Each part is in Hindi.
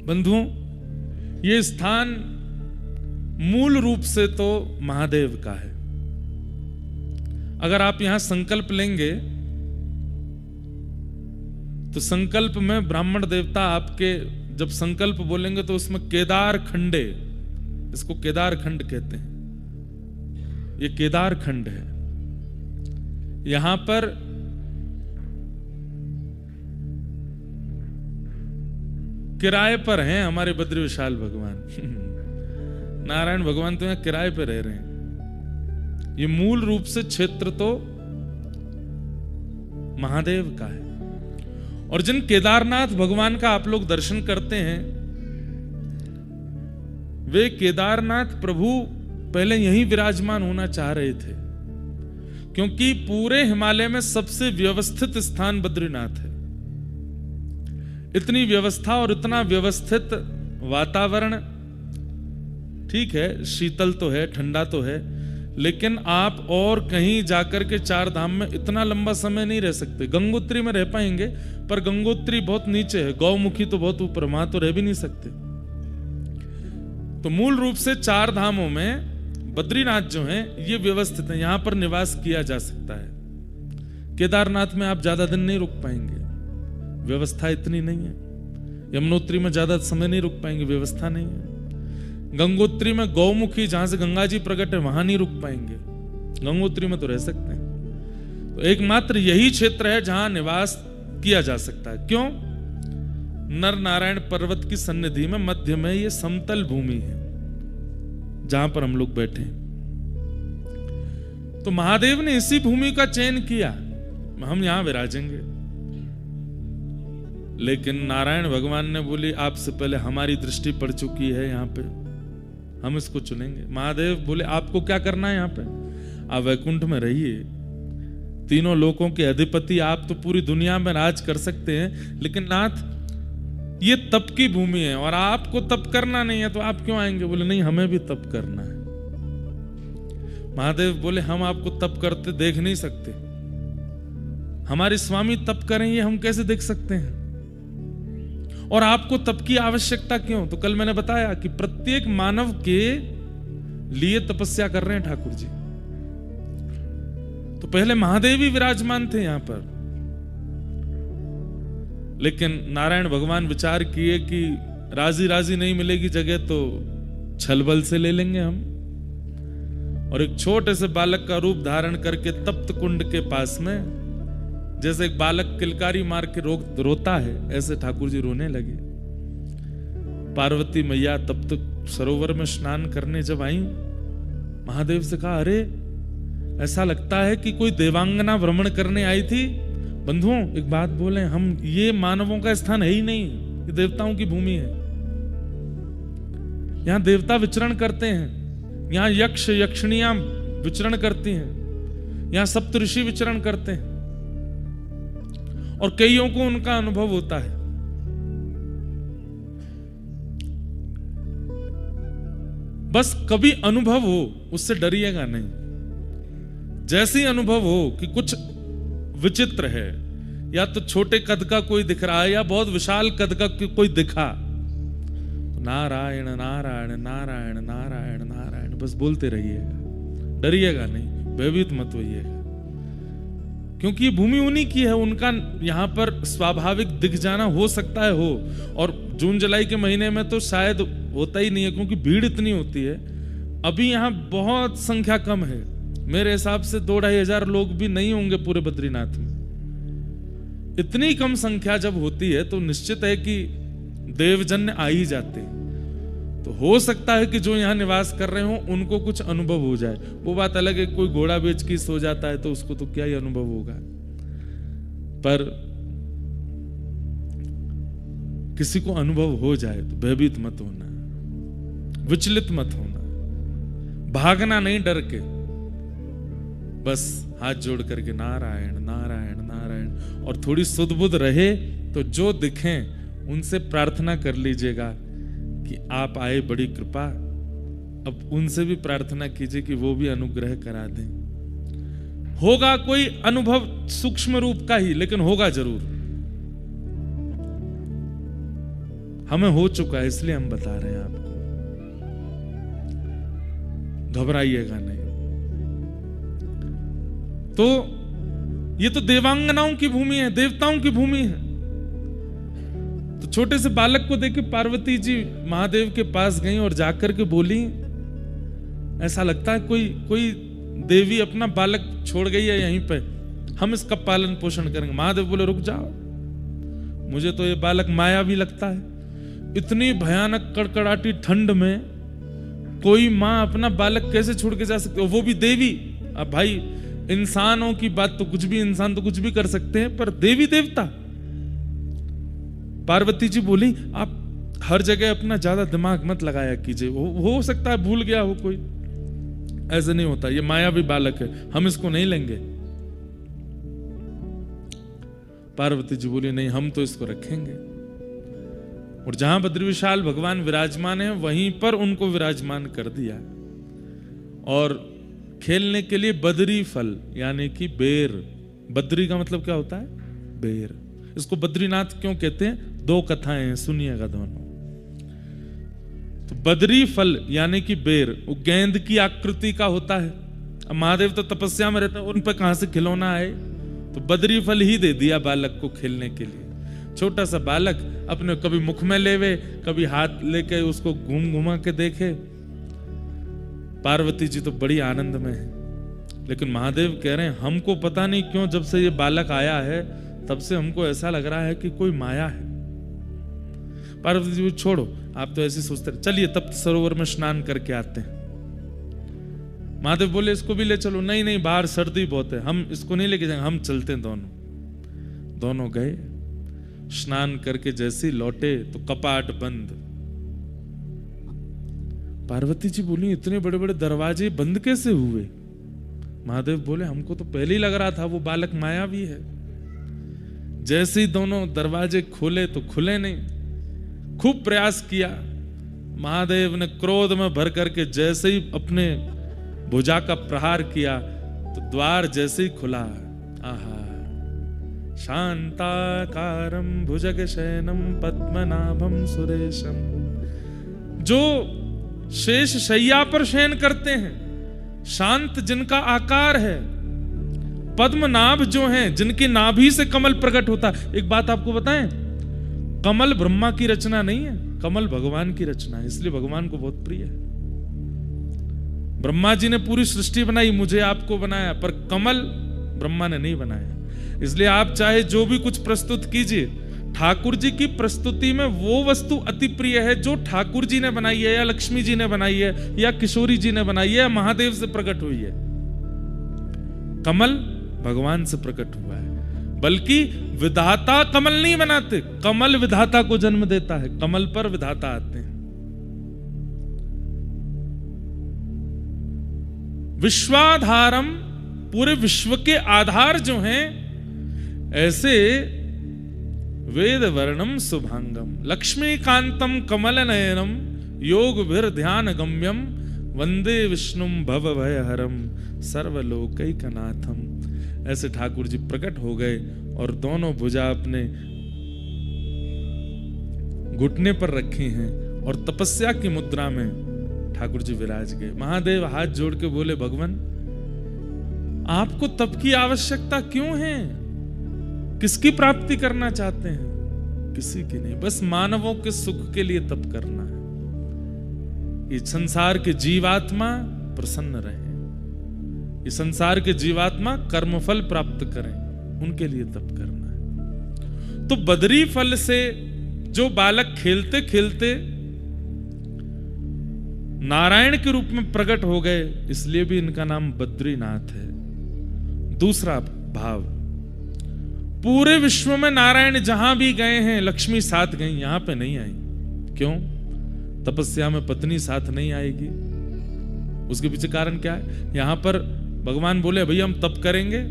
बंधुओं, ये स्थान मूल रूप से तो महादेव का है। अगर आप यहां संकल्प लेंगे तो संकल्प में ब्राह्मण देवता आपके जब संकल्प बोलेंगे तो उसमें केदार खंडे, इसको केदार खंड कहते हैं, ये केदार खंड है। यहां पर किराए पर हैं हमारे बद्री विशाल भगवान। नारायण भगवान तो यहां किराए पर रह रहे हैं। ये मूल रूप से क्षेत्र तो महादेव का है। और जिन केदारनाथ भगवान का आप लोग दर्शन करते हैं, वे केदारनाथ प्रभु पहले यहीं विराजमान होना चाह रहे थे, क्योंकि पूरे हिमालय में सबसे व्यवस्थित स्थान बद्रीनाथ है। इतनी व्यवस्था और इतना व्यवस्थित वातावरण, ठीक है शीतल तो है, ठंडा तो है, लेकिन आप और कहीं जाकर के चार धाम में इतना लंबा समय नहीं रह सकते। गंगोत्री में रह पाएंगे, पर गंगोत्री बहुत नीचे है, गौमुखी तो बहुत ऊपर, वहां तो रह भी नहीं सकते। तो मूल रूप से चार धामों में बद्रीनाथ जो है ये व्यवस्थित है, यहां पर निवास किया जा सकता है। केदारनाथ में आप ज्यादा दिन नहीं रुक पाएंगे, व्यवस्था इतनी नहीं है। यमुनोत्री में ज्यादा समय नहीं रुक पाएंगे, व्यवस्था नहीं है। गंगोत्री में गौमुखी जहां से गंगा जी प्रकट है वहां नहीं रुक पाएंगे, गंगोत्री में तो रह सकते हैं। तो एकमात्र यही क्षेत्र है जहां निवास किया जा सकता है। क्यों? नर नारायण पर्वत की सन्निधि में मध्य में ये समतल भूमि है जहां पर हम लोग बैठे हैं। तो महादेव ने इसी भूमि का चयन किया, हम यहां विराजेंगे। लेकिन नारायण भगवान ने बोली आपसे पहले हमारी दृष्टि पड़ चुकी है यहां पे, हम इसको चुनेंगे। महादेव बोले आपको क्या करना है यहां पे? आप वैकुंठ में रहिए, तीनों लोकों के अधिपति आप, तो पूरी दुनिया में राज कर सकते हैं, लेकिन नाथ ये तप की भूमि है और आपको तप करना नहीं है, तो आप क्यों आएंगे? बोले नहीं, हमें भी तप करना है। महादेव बोले हम आपको तप करते देख नहीं सकते, हमारे स्वामी तप करें ये हम कैसे देख सकते हैं? और आपको तप की आवश्यकता क्यों? तो कल मैंने बताया कि प्रत्येक मानव के लिए तपस्या कर रहे हैं ठाकुर जी। तो पहले महादेव ही विराजमान थे यहां पर, लेकिन नारायण भगवान विचार किए कि राजी राजी नहीं मिलेगी जगह तो छल बल से ले लेंगे हम। और एक छोटे से बालक का रूप धारण करके तप्त कुंड के पास में, जैसे एक बालक किलकारी मार के रोता है, ऐसे ठाकुर जी रोने लगे। पार्वती मैया तप्त सरोवर में स्नान करने जब आई, महादेव से कहा अरे ऐसा लगता है कि कोई देवांगना भ्रमण करने आई थी। बंधुओं एक बात बोले, हम ये मानवों का स्थान है ही नहीं, ये देवताओं की भूमि है। यहां देवता विचरण करते हैं, यहां यक्ष यक्षिणियां विचरण करती हैं, यहां सप्तऋषि विचरण करते हैं, और कईयों को उनका अनुभव होता है। बस कभी अनुभव हो उससे डरिएगा नहीं। जैसे ही अनुभव हो कि कुछ विचित्र है, या तो छोटे कद का कोई दिख रहा है या बहुत विशाल कद का कोई दिखा, तो नारायण नारायण नारायण नारायण नारायण बस बोलते रहिएगा, डरिएगा नहीं, भयभीत मत होइएगा। क्योंकि ये भूमि उन्हीं की है, उनका यहां पर स्वाभाविक दिख जाना हो सकता है हो। और जून जुलाई के महीने में तो शायद होता ही नहीं है, क्योंकि भीड़ इतनी होती है। अभी यहां बहुत संख्या कम है, मेरे हिसाब से 2-2.5 हजार लोग भी नहीं होंगे पूरे बद्रीनाथ में। इतनी कम संख्या जब होती है तो निश्चित है कि देवजन्य आ ही जाते हैं। तो हो सकता है कि जो यहां निवास कर रहे हो उनको कुछ अनुभव हो जाए। वो बात अलग है, कोई घोड़ा बेच के सो जाता है तो उसको तो क्या ही अनुभव होगा। पर किसी को अनुभव हो जाए तो भयभीत मत होना, विचलित मत होना, भागना नहीं डर के, बस हाथ जोड़ करके नारायण नारायण नारायण, और थोड़ी सुध बुध रहे तो जो दिखें उनसे प्रार्थना कर लीजिएगा कि आप आए, बड़ी कृपा। अब उनसे भी प्रार्थना कीजिए कि वो भी अनुग्रह करा दें। होगा कोई अनुभव सूक्ष्म रूप का ही, लेकिन होगा जरूर। हमें हो चुका है, इसलिए हम बता रहे हैं आपको, घबराइएगा नहीं। तो ये तो देवांगनाओं की भूमि है, देवताओं की भूमि है। तो छोटे से बालक को देख के पार्वती जी महादेव के पास गई और जाकर के बोली, ऐसा लगता है कोई देवी अपना बालक छोड़ गई है यहीं पे, हम इसका पालन पोषण करेंगे। महादेव बोले रुक जाओ, मुझे तो ये बालक मायावी लगता है। इतनी भयानक कड़कड़ाटी ठंड में कोई माँ अपना बालक कैसे छोड़ के जा सकती है, वो भी देवी। अब भाई इंसानों की बात तो कुछ भी, इंसान तो कुछ भी कर सकते हैं, पर देवी देवता। पार्वती जी बोली आप हर जगह अपना ज्यादा दिमाग मत लगाया कीजिए, हो सकता है भूल गया हो कोई, ऐसे नहीं होता, ये मायावी बालक है, हम इसको नहीं लेंगे। पार्वती जी बोली नहीं, हम तो इसको रखेंगे। और जहां बद्री विशाल भगवान विराजमान है वहीं पर उनको विराजमान कर दिया, और खेलने के लिए बद्री फल यानी कि बेर, बद्री का मतलब क्या होता है, बेर। इसको बद्रीनाथ क्यों कहते हैं, दो कथाएं हैं, सुनिएगा दोनों। तो बद्री फल यानी कि बेर, वो गेंद की आकृति का होता है। अब महादेव तो तपस्या में रहते हैं, उन पर कहां से खिलौना आए, तो बद्री फल ही दे दिया बालक को खेलने के लिए। छोटा सा बालक अपने कभी मुख में लेवे, कभी हाथ लेके उसको घुमा के देखे। पार्वती जी तो बड़ी आनंद में है, लेकिन महादेव कह रहे हैं हमको पता नहीं क्यों जब से ये बालक आया है तब से हमको ऐसा लग रहा है कि कोई माया है। पार्वती जी छोड़ो, आप तो ऐसे सोचते रहे, चलिए तप्त सरोवर में स्नान करके आते हैं। महादेव बोले इसको भी ले चलो, नहीं नहीं बाहर सर्दी बहुत है, हम इसको नहीं लेके जाएंगे, हम चलते हैं। दोनों गए, स्नान करके जैसे लौटे तो कपाट बंद। पार्वती जी बोली इतने बड़े बड़े दरवाजे बंद कैसे हुए। महादेव बोले हमको तो पहले ही लग रहा था वो बालक मायावी है। जैसे ही दोनों दरवाजे खोले तो खुले नहीं। खूब प्रयास किया, महादेव ने क्रोध में भर करके जैसे ही अपने भुजा का प्रहार किया तो द्वार जैसे ही खुला, आहा, शांताकारं भुजगशयनं पद्मनाभं सुरेशम। जो शेष शैया पर शयन करते हैं, शांत जिनका आकार है, पद्मनाभ जो हैं जिनकी नाभि से कमल प्रकट होता है। एक बात आपको बताएं, कमल ब्रह्मा की रचना नहीं है, कमल भगवान की रचना है, इसलिए भगवान को बहुत प्रिय है। ब्रह्मा जी ने पूरी सृष्टि बनाई, मुझे आपको बनाया, पर कमल ब्रह्मा ने नहीं बनाया। इसलिए आप चाहे जो भी कुछ प्रस्तुत कीजिए, ठाकुर जी की प्रस्तुति में वो वस्तु अति प्रिय है जो ठाकुर जी ने बनाई है, या लक्ष्मी जी ने बनाई है, या किशोरी जी ने बनाई है, या महादेव से प्रकट हुई है। कमल भगवान से प्रकट हुआ है, बल्कि विधाता कमल नहीं बनाते, कमल विधाता को जन्म देता है, कमल पर विधाता आते हैं। विश्वाधारम, पूरे विश्व के आधार जो हैं, ऐसे वेद वर्णम शुभांगम लक्ष्मीकांतम कमल नयनम योग भीर ध्यान गम्यम वंदे विष्णुम भव भयहरम सर्वलोकैकनाथम। ऐसे ठाकुर जी प्रकट हो गए और दोनों भुजा अपने घुटने पर रखे हैं और तपस्या की मुद्रा में ठाकुर जी विराज गए। महादेव हाथ जोड़ के बोले भगवान आपको तप की आवश्यकता क्यों है, किसकी प्राप्ति करना चाहते हैं, किसी की नहीं, बस मानवों के सुख के लिए तप करना है। ये संसार के जीवात्मा प्रसन्न रहे, ये संसार के जीवात्मा कर्मफल प्राप्त करें, उनके लिए तप करना है। तो बद्री फल से जो बालक खेलते खेलते नारायण के रूप में प्रकट हो गए, इसलिए भी इनका नाम बद्रीनाथ है। दूसरा भाव, पूरे विश्व में नारायण जहां भी गए हैं लक्ष्मी साथ गई, यहां पे नहीं आई। क्यों? तपस्या में पत्नी साथ नहीं आएगी। उसके पीछे कारण क्या है? यहां पर भगवान बोले भैया हम तप करेंगे,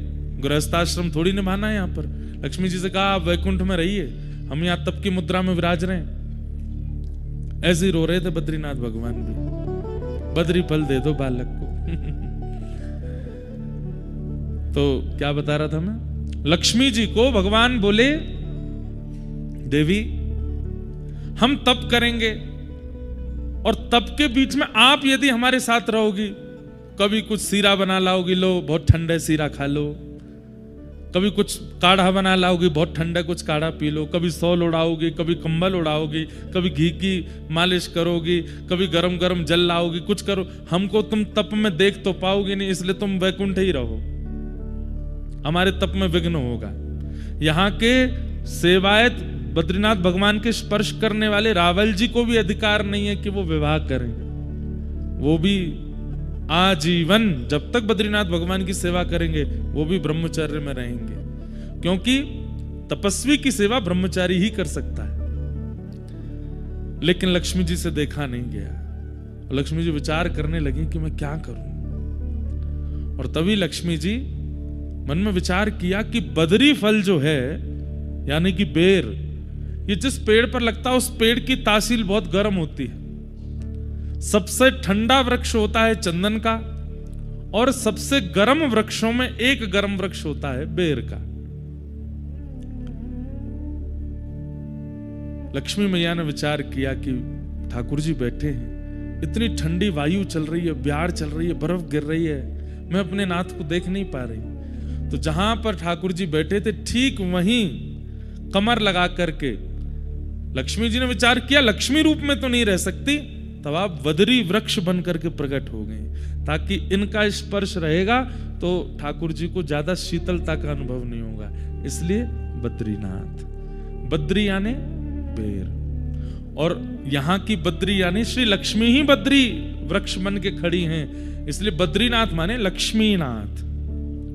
गृहस्थाश्रम थोड़ी निभाना है। यहां पर लक्ष्मी जी से कहा आप वैकुंठ में रहिए, हम यहां तप की मुद्रा में विराज रहे हैं। ऐसे ही रो रहे थे बद्रीनाथ भगवान भी, बद्री फल दे दो बालक को। तो क्या बता रहा था मैं? लक्ष्मी जी को भगवान बोले देवी हम तप करेंगे और तप के बीच में आप यदि हमारे साथ रहोगी, कभी कुछ सीरा बना लाओगी, लो बहुत ठंडे सीरा खा लो, कभी कुछ काढ़ा बना लाओगी, बहुत ठंडा कुछ काढ़ा पी लो, कभी सौल उड़ाओगी, कभी कंबल उड़ाओगी, कभी घी की मालिश करोगी, कभी गरम गरम जल लाओगी, कुछ करो, हमको तुम तप में देख तो पाओगी नहीं, इसलिए तुम वैकुंठ ही रहो, हमारे तप में विघ्न होगा। यहाँ के सेवायत बद्रीनाथ भगवान के स्पर्श करने वाले रावल जी को भी अधिकार नहीं है कि वो विवाह करें, वो भी आजीवन जब तक बद्रीनाथ भगवान की सेवा करेंगे वो भी ब्रह्मचर्य में रहेंगे, क्योंकि तपस्वी की सेवा ब्रह्मचारी ही कर सकता है। लेकिन लक्ष्मी जी से देखा नहीं गया। लक्ष्मी जी विचार करने लगी कि मैं क्या करूं, और तभी लक्ष्मी जी मन में विचार किया कि बदरी फल जो है यानी कि बेर, ये जिस पेड़ पर लगता है उस पेड़ की तासील बहुत गर्म होती है। सबसे ठंडा वृक्ष होता है चंदन का, और सबसे गर्म वृक्षों में एक गर्म वृक्ष होता है बेर का। लक्ष्मी मैया ने विचार किया कि ठाकुर जी बैठे हैं, इतनी ठंडी वायु चल रही है, ब्यार चल रही है, बर्फ गिर रही है, मैं अपने नाथ को देख नहीं पा रही। तो जहां पर ठाकुर जी बैठे थे ठीक वहीं कमर लगा करके लक्ष्मी जी ने विचार किया, लक्ष्मी रूप में तो नहीं रह सकती, तब आप बदरी वृक्ष बन करके प्रकट हो गए, ताकि इनका स्पर्श रहेगा तो ठाकुर जी को ज्यादा शीतलता का अनुभव नहीं होगा, इसलिए बद्रीनाथ। बद्री यानी बेर, और यहाँ की बद्री यानी श्री लक्ष्मी ही बद्री वृक्ष बन के खड़ी हैं, इसलिए बद्रीनाथ माने लक्ष्मीनाथ,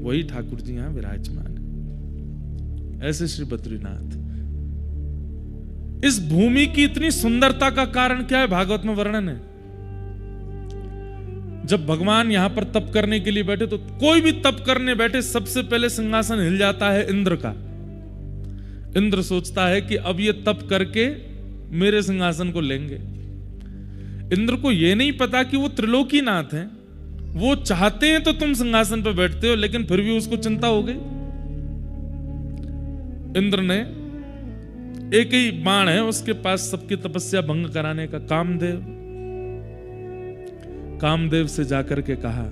वही ठाकुर जी यहां विराजमान है। ऐसे श्री बद्रीनाथ। इस भूमि की इतनी सुंदरता का कारण क्या है, भागवत में वर्णन है। जब भगवान यहां पर तप करने के लिए बैठे, तो कोई भी तप करने बैठे सबसे पहले सिंहासन हिल जाता है इंद्र का। इंद्र सोचता है कि अब ये तप करके मेरे सिंहासन को लेंगे। इंद्र को यह नहीं पता कि वो त्रिलोकीनाथ हैं, वो चाहते हैं तो तुम सिंहासन पर बैठते हो, लेकिन फिर भी उसको चिंता हो गई। इंद्र ने एक ही बाण है उसके पास सबकी तपस्या भंग कराने का, कामदेव से जाकर के कहा,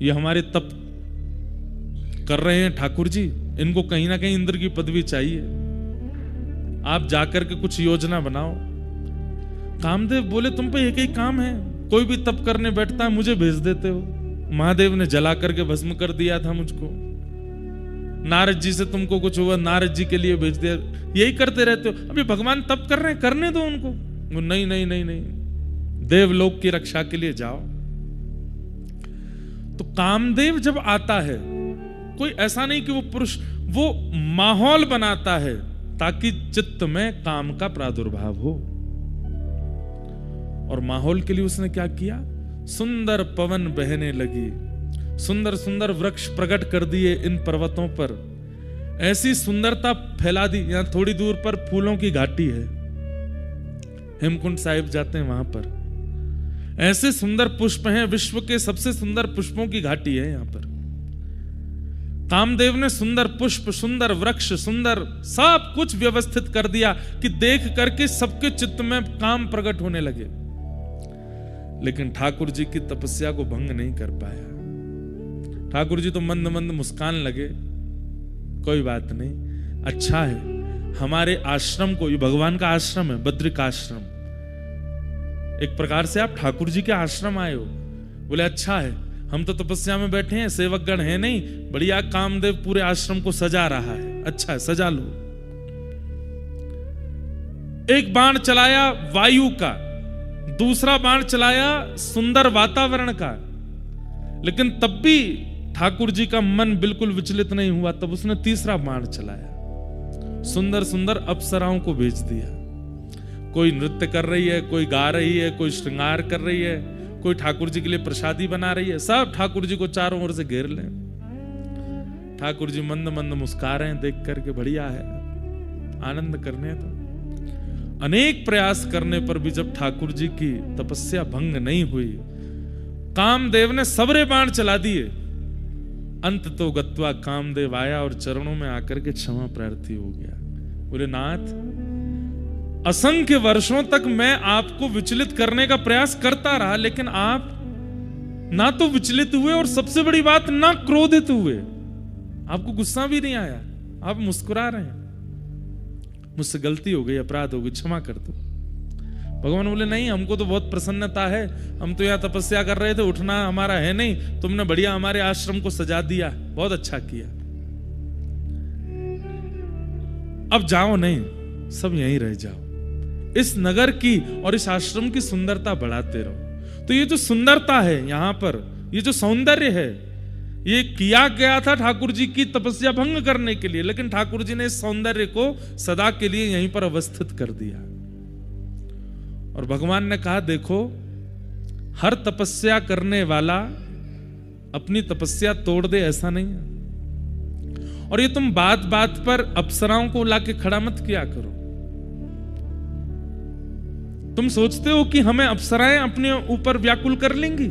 ये हमारे तप कर रहे हैं ठाकुर जी, इनको कहीं ना कहीं इंद्र की पदवी चाहिए, आप जाकर के कुछ योजना बनाओ। कामदेव बोले, तुम पे एक ही काम है, कोई भी तप करने बैठता है मुझे भेज देते हो। महादेव ने जला करके भस्म कर दिया था मुझको, नारद जी से तुमको कुछ हुआ, नारद जी के लिए भेज दिया, यही करते रहते हो। अभी भगवान तप कर रहे हैं, करने दो उनको। वो नहीं नहीं नहीं नहीं, देवलोक की रक्षा के लिए जाओ। तो कामदेव जब आता है, कोई ऐसा नहीं कि वो पुरुष, वो माहौल बनाता है ताकि चित्त में काम का प्रादुर्भाव हो। और माहौल के लिए उसने क्या किया, सुंदर पवन बहने लगी, सुंदर सुंदर वृक्ष प्रकट कर दिए इन पर्वतों पर, ऐसी सुंदरता फैला दी। यहां थोड़ी दूर पर फूलों की घाटी है, हेमकुंड साहिब जाते हैं वहां पर, ऐसे सुंदर पुष्प हैं, विश्व के सबसे सुंदर पुष्पों की घाटी है यहां पर। कामदेव ने सुंदर पुष्प, सुंदर वृक्ष, सुंदर सब कुछ व्यवस्थित कर दिया कि देख करके सबके चित्त में काम प्रकट होने लगे। लेकिन ठाकुर जी की तपस्या को भंग नहीं कर पाया। ठाकुर जी तो मंद मंद मुस्कान लगे, कोई बात नहीं, अच्छा है हमारे आश्रम को, ये भगवान का आश्रम है, बद्रिकाश्रम, एक प्रकार से आप ठाकुर जी के आश्रम आए हो। बोले अच्छा है, हम तो तपस्या में बैठे हैं, सेवकगण है नहीं, बढ़िया कामदेव पूरे आश्रम को सजा रहा है, अच्छा है सजा लो। एक बाण चलाया वायु का, दूसरा बाण चलाया सुंदर वातावरण का, लेकिन तब भी ठाकुर जी का मन बिल्कुल विचलित नहीं हुआ। तब उसने तीसरा बाण चलाया, सुंदर सुंदर अप्सराओं को भेज दिया। कोई नृत्य कर रही है, कोई गा रही है, कोई श्रृंगार कर रही है, कोई ठाकुर जी के लिए प्रसादी बना रही है, सब ठाकुर जी को चारों ओर से घेर लें। ठाकुर जी मंद मंद मुस्कुरा रहे हैं, देख करके बढ़िया है, आनंद करने तो। अनेक प्रयास करने पर भी जब ठाकुर जी की तपस्या भंग नहीं हुई, कामदेव ने सबरे बाण चला दिए। अंत तो गत्वा कामदेव आया और चरणों में आकर के क्षमा प्रार्थी हो गया। बोले नाथ, असंख्य वर्षों तक मैं आपको विचलित करने का प्रयास करता रहा, लेकिन आप ना तो विचलित हुए और सबसे बड़ी बात ना क्रोधित हुए। आपको गुस्सा भी नहीं आया, आप मुस्कुरा रहे हैं। मुझसे गलती हो गई, अपराध हो गई, क्षमा कर दो। भगवान बोले नहीं, हमको तो बहुत प्रसन्नता है, हम तो यहाँ तपस्या कर रहे थे, उठना हमारा है नहीं, तुमने बढ़िया हमारे आश्रम को सजा दिया, बहुत अच्छा किया। अब जाओ नहीं, सब यहीं रह जाओ, इस नगर की और इस आश्रम की सुंदरता बढ़ाते रहो। तो ये जो सुंदरता है यहां पर, ये जो सौंदर्य है, ये किया गया था ठाकुर जी की तपस्या भंग करने के लिए, लेकिन ठाकुर जी ने इस सौंदर्य को सदा के लिए यहीं पर अवस्थित कर दिया। और भगवान ने कहा देखो, हर तपस्या करने वाला अपनी तपस्या तोड़ दे ऐसा नहीं है। और ये तुम बात बात पर अप्सराओं को लाके खड़ा मत किया करो। तुम सोचते हो कि हमें अप्सराएं अपने ऊपर व्याकुल कर लेंगी।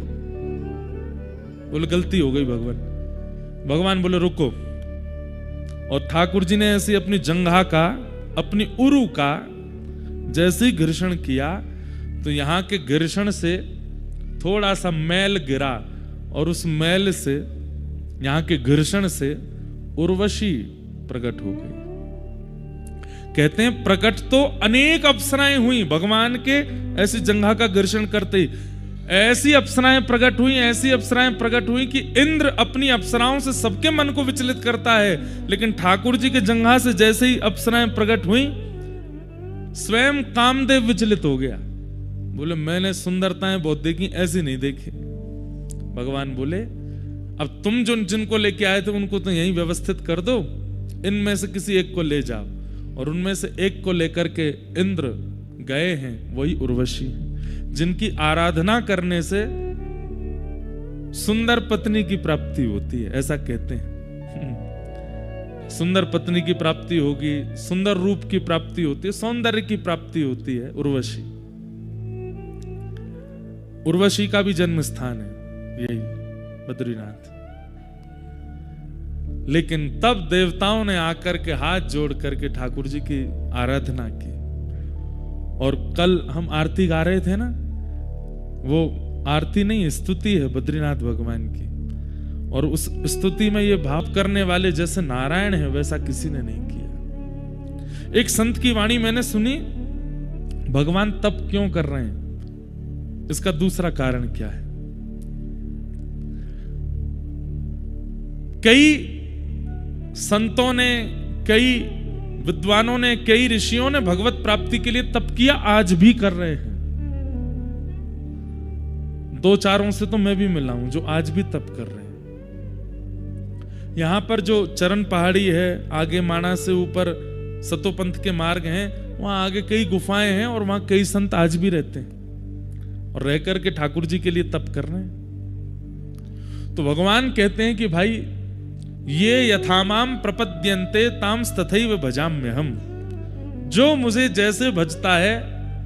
बोले गलती हो गई भगवान बोले रुको। और ठाकुर जी ने ऐसी अपनी जंघा का, अपनी उरु का जैसे ही घर्षण किया, तो यहां के घर्षण से थोड़ा सा मैल गिरा, और उस मैल से, यहां के घर्षण से उर्वशी प्रकट हो गई। कहते हैं प्रकट तो अनेक अप्सराएं हुई भगवान के ऐसी जंघा का घर्षण करते ही। ऐसी अप्सराएं प्रकट हुई, ऐसी अप्सराएं प्रकट हुई कि इंद्र अपनी अप्सराओं से सबके मन को विचलित करता है, लेकिन ठाकुर जी के जंघा से जैसे ही अप्सराएं प्रकट हुई, स्वयं कामदेव विचलित हो गया। बोले मैंने सुंदरताएं बहुत देखी, ऐसी नहीं देखी। भगवान बोले अब तुम जो जिनको लेके आए थे उनको तो यहीं व्यवस्थित कर दो, इनमें से किसी एक को ले जाओ। और उनमें से एक को लेकर के इंद्र गए हैं, वही उर्वशी, जिनकी आराधना करने से सुंदर पत्नी की प्राप्ति होती है, ऐसा कहते हैं। सुंदर पत्नी की प्राप्ति होगी, सुंदर रूप की प्राप्ति होती है, सौंदर्य की प्राप्ति होती है उर्वशी। उर्वशी का भी जन्म स्थान है यही बद्रीनाथ। लेकिन तब देवताओं ने आकर के हाथ जोड़ करके ठाकुर जी की आराधना की। और कल हम आरती गा रहे थे ना, वो आरती नहीं, स्तुति है बद्रीनाथ भगवान की। और उस स्तुति में ये भाव करने वाले जैसे नारायण है, वैसा किसी ने नहीं किया। एक संत की वाणी मैंने सुनी, भगवान तप क्यों कर रहे हैं, इसका दूसरा कारण क्या है। कई संतों ने, कई विद्वानों ने, कई ऋषियों ने भगवत प्राप्ति के लिए तप किया, आज भी कर रहे हैं। दो चारों से तो मैं भी मिला हूं जो आज भी तप कर रहे हैं। यहां पर जो चरण पहाड़ी है, आगे माणा से ऊपर सतोपंथ के मार्ग हैं, वहां आगे कई गुफाएं हैं, और वहां कई संत आज भी रहते हैं और रह करके ठाकुर जी के लिए तप कर रहे हैं। तो भगवान कहते हैं कि भाई ये यथामाम प्रपद्यन्ते तांस तथैव भजाम्यहम्। जो मुझे जैसे भजता है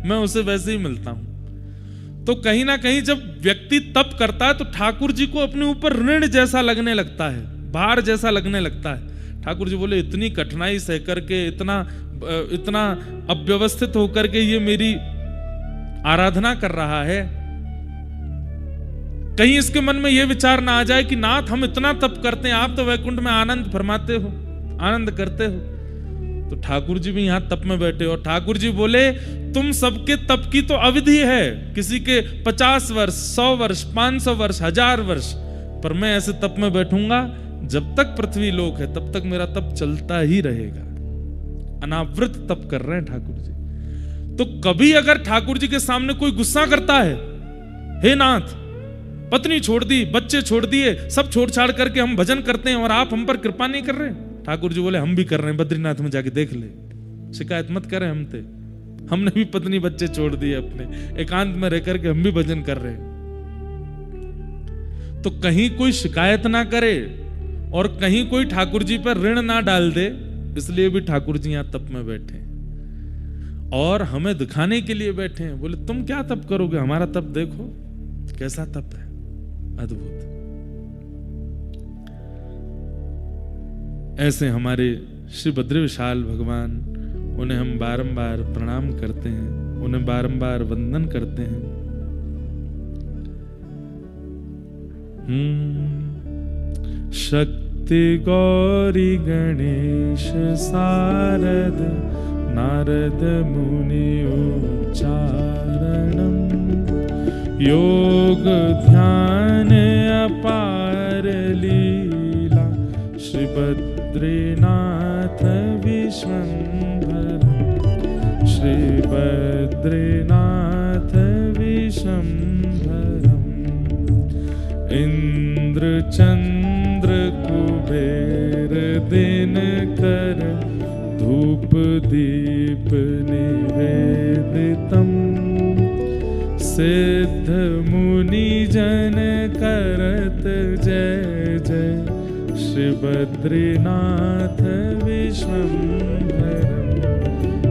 मैं उसे वैसे ही मिलता हूं। तो कहीं ना कहीं जब व्यक्ति तप करता है तो ठाकुर जी को अपने ऊपर ऋण जैसा लगने लगता है, भार जैसा लगने लगता है। ठाकुर जी बोले इतनी कठिनाई सह करके, इतना अव्यवस्थित होकर के ये मेरी आराधना कर रहा है, कहीं इसके मन में यह विचार ना आ जाए कि नाथ हम इतना तप करते हैं, आप तो वैकुंठ में आनंद फरमाते हो, आनंद करते हो। तो ठाकुर जी भी यहां तप में बैठे, और ठाकुर जी बोले तुम सबके तप की तो अवधि है, किसी के 50 वर्ष, 100 वर्ष, 500 वर्ष, 1000 वर्ष, पर मैं ऐसे तप में बैठूंगा जब तक पृथ्वी लोक है, तब तक मेरा तप चलता ही रहेगा। अनावृत तप कर रहे हैं ठाकुर जी। तो कभी अगर ठाकुर जी के सामने कोई गुस्सा करता है, हे नाथ पत्नी छोड़ दी, बच्चे छोड़ दिए, सब छोड़ छाड़ करके हम भजन करते हैं और आप हम पर कृपा नहीं कर रहे, ठाकुर जी बोले हम भी कर रहे हैं, बद्रीनाथ में जाके देख ले, शिकायत मत करें हमसे, हमने भी पत्नी बच्चे छोड़ दिए, अपने एकांत में रह करके हम भी भजन कर रहे हैं। तो कहीं कोई शिकायत ना करे और कहीं कोई ठाकुर जी पर ऋण ना डाल दे, इसलिए भी ठाकुर जी यहां तप में बैठे और हमें दिखाने के लिए बैठे हैं। बोले तुम क्या तप करोगे, हमारा तप देखो कैसा तप है, अद्भुत। ऐसे हमारे श्री बद्री विशाल भगवान उन्हें हम बारंबार प्रणाम करते हैं, उन्हें बारंबार वंदन करते हैं। शक्ति गौरी गणेश शारद नारद मुनि उच्चारणम योग ध्यान अपार लीला श्री बद्रीनाथ विश्वंभर श्री बद्रीनाथ विश्वंभरम इंद्र चंद्र कुबेर दिनकर धूप दीप निवेदितम सिद्ध मुनि जन करत जय जय श्री बद्रीनाथ विश्वंभरम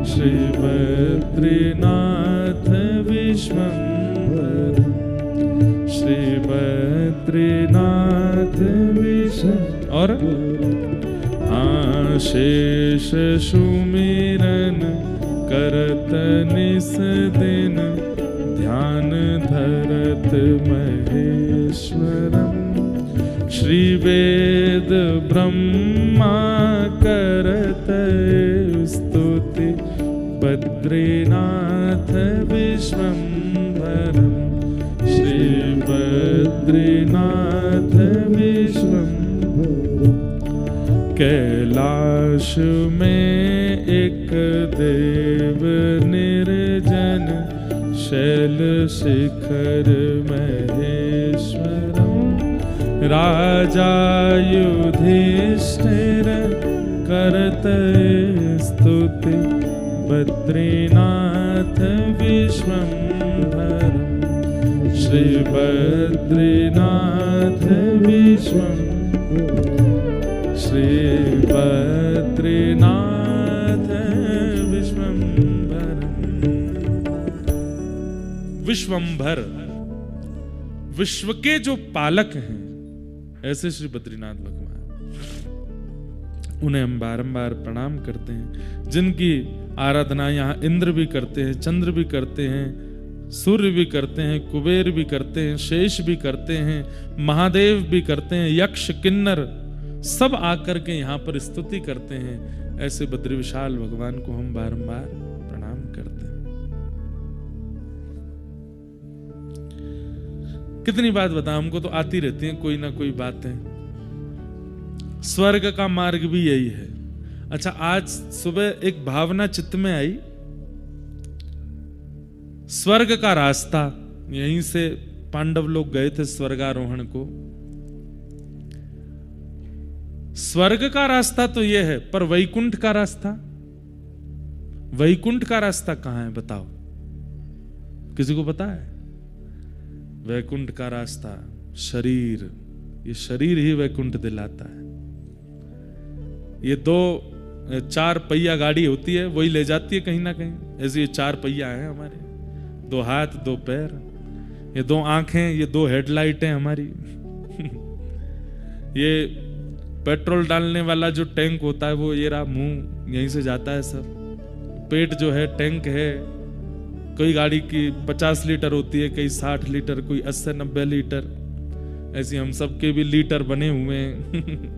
श्री बद्रीनाथ विश्वंभरम श्री बद्रीनाथ विश्व और शेष सुमिरन करत निस दिन ध्यान धरत महेश्वरम श्री वेद ब्रह्मा करत स्तुति बद्रीनाथ विश्वंभरम श्री बद्रीनाथ विश्वंभरम कैलाश में एक देव निर्जन शैल शिखर महेश्वरम राजा युधिष्ठिर करत स्तुति बद्रीनाथ विश्वंभरम श्री बद्रीनाथ विश्वंभरम श्री बद्रीनाथ विश्वंभर। विश्वंभर विश्व के जो पालक हैं ऐसे श्री बद्रीनाथ भगवान, उन्हें हम बारंबार प्रणाम करते हैं, जिनकी आराधना यहाँ इंद्र भी करते हैं, चंद्र भी करते हैं, सूर्य भी करते हैं, कुबेर भी करते हैं, शेष भी करते हैं, महादेव भी करते हैं, यक्ष किन्नर सब आकर के यहाँ पर स्तुति करते हैं। ऐसे बद्री विशाल भगवान को हम बारंबार प्रणाम करते हैं। कितनी बात बता, हमको तो आती रहती हैं कोई ना कोई बातें। स्वर्ग का मार्ग भी यही है। अच्छा, आज सुबह एक भावना चित्त में आई, स्वर्ग का रास्ता, यहीं से पांडव लोग गए थे स्वर्गारोहण को। स्वर्ग का रास्ता तो यह है, पर वैकुंठ का रास्ता, वैकुंठ का रास्ता कहां है बताओ, किसी को पता है? वैकुंठ का रास्ता शरीर, ये शरीर ही वैकुंठ दिलाता है। ये 4 पहिया गाड़ी होती है, वही ले जाती है कहीं ना कहीं। ऐसे ये 4 पहिया है हमारे, 2 हाथ 2 पैर, ये 2 आंखें, ये 2 हेडलाइटें हमारी। ये पेट्रोल डालने वाला जो टैंक होता है वो ये रहा, मुंह यहीं से जाता है सब। पेट जो है टैंक है, कोई गाड़ी की 50 लीटर होती है, कई 60 लीटर, कोई 80-90 लीटर, ऐसी हम सबके भी लीटर बने हुए हैं।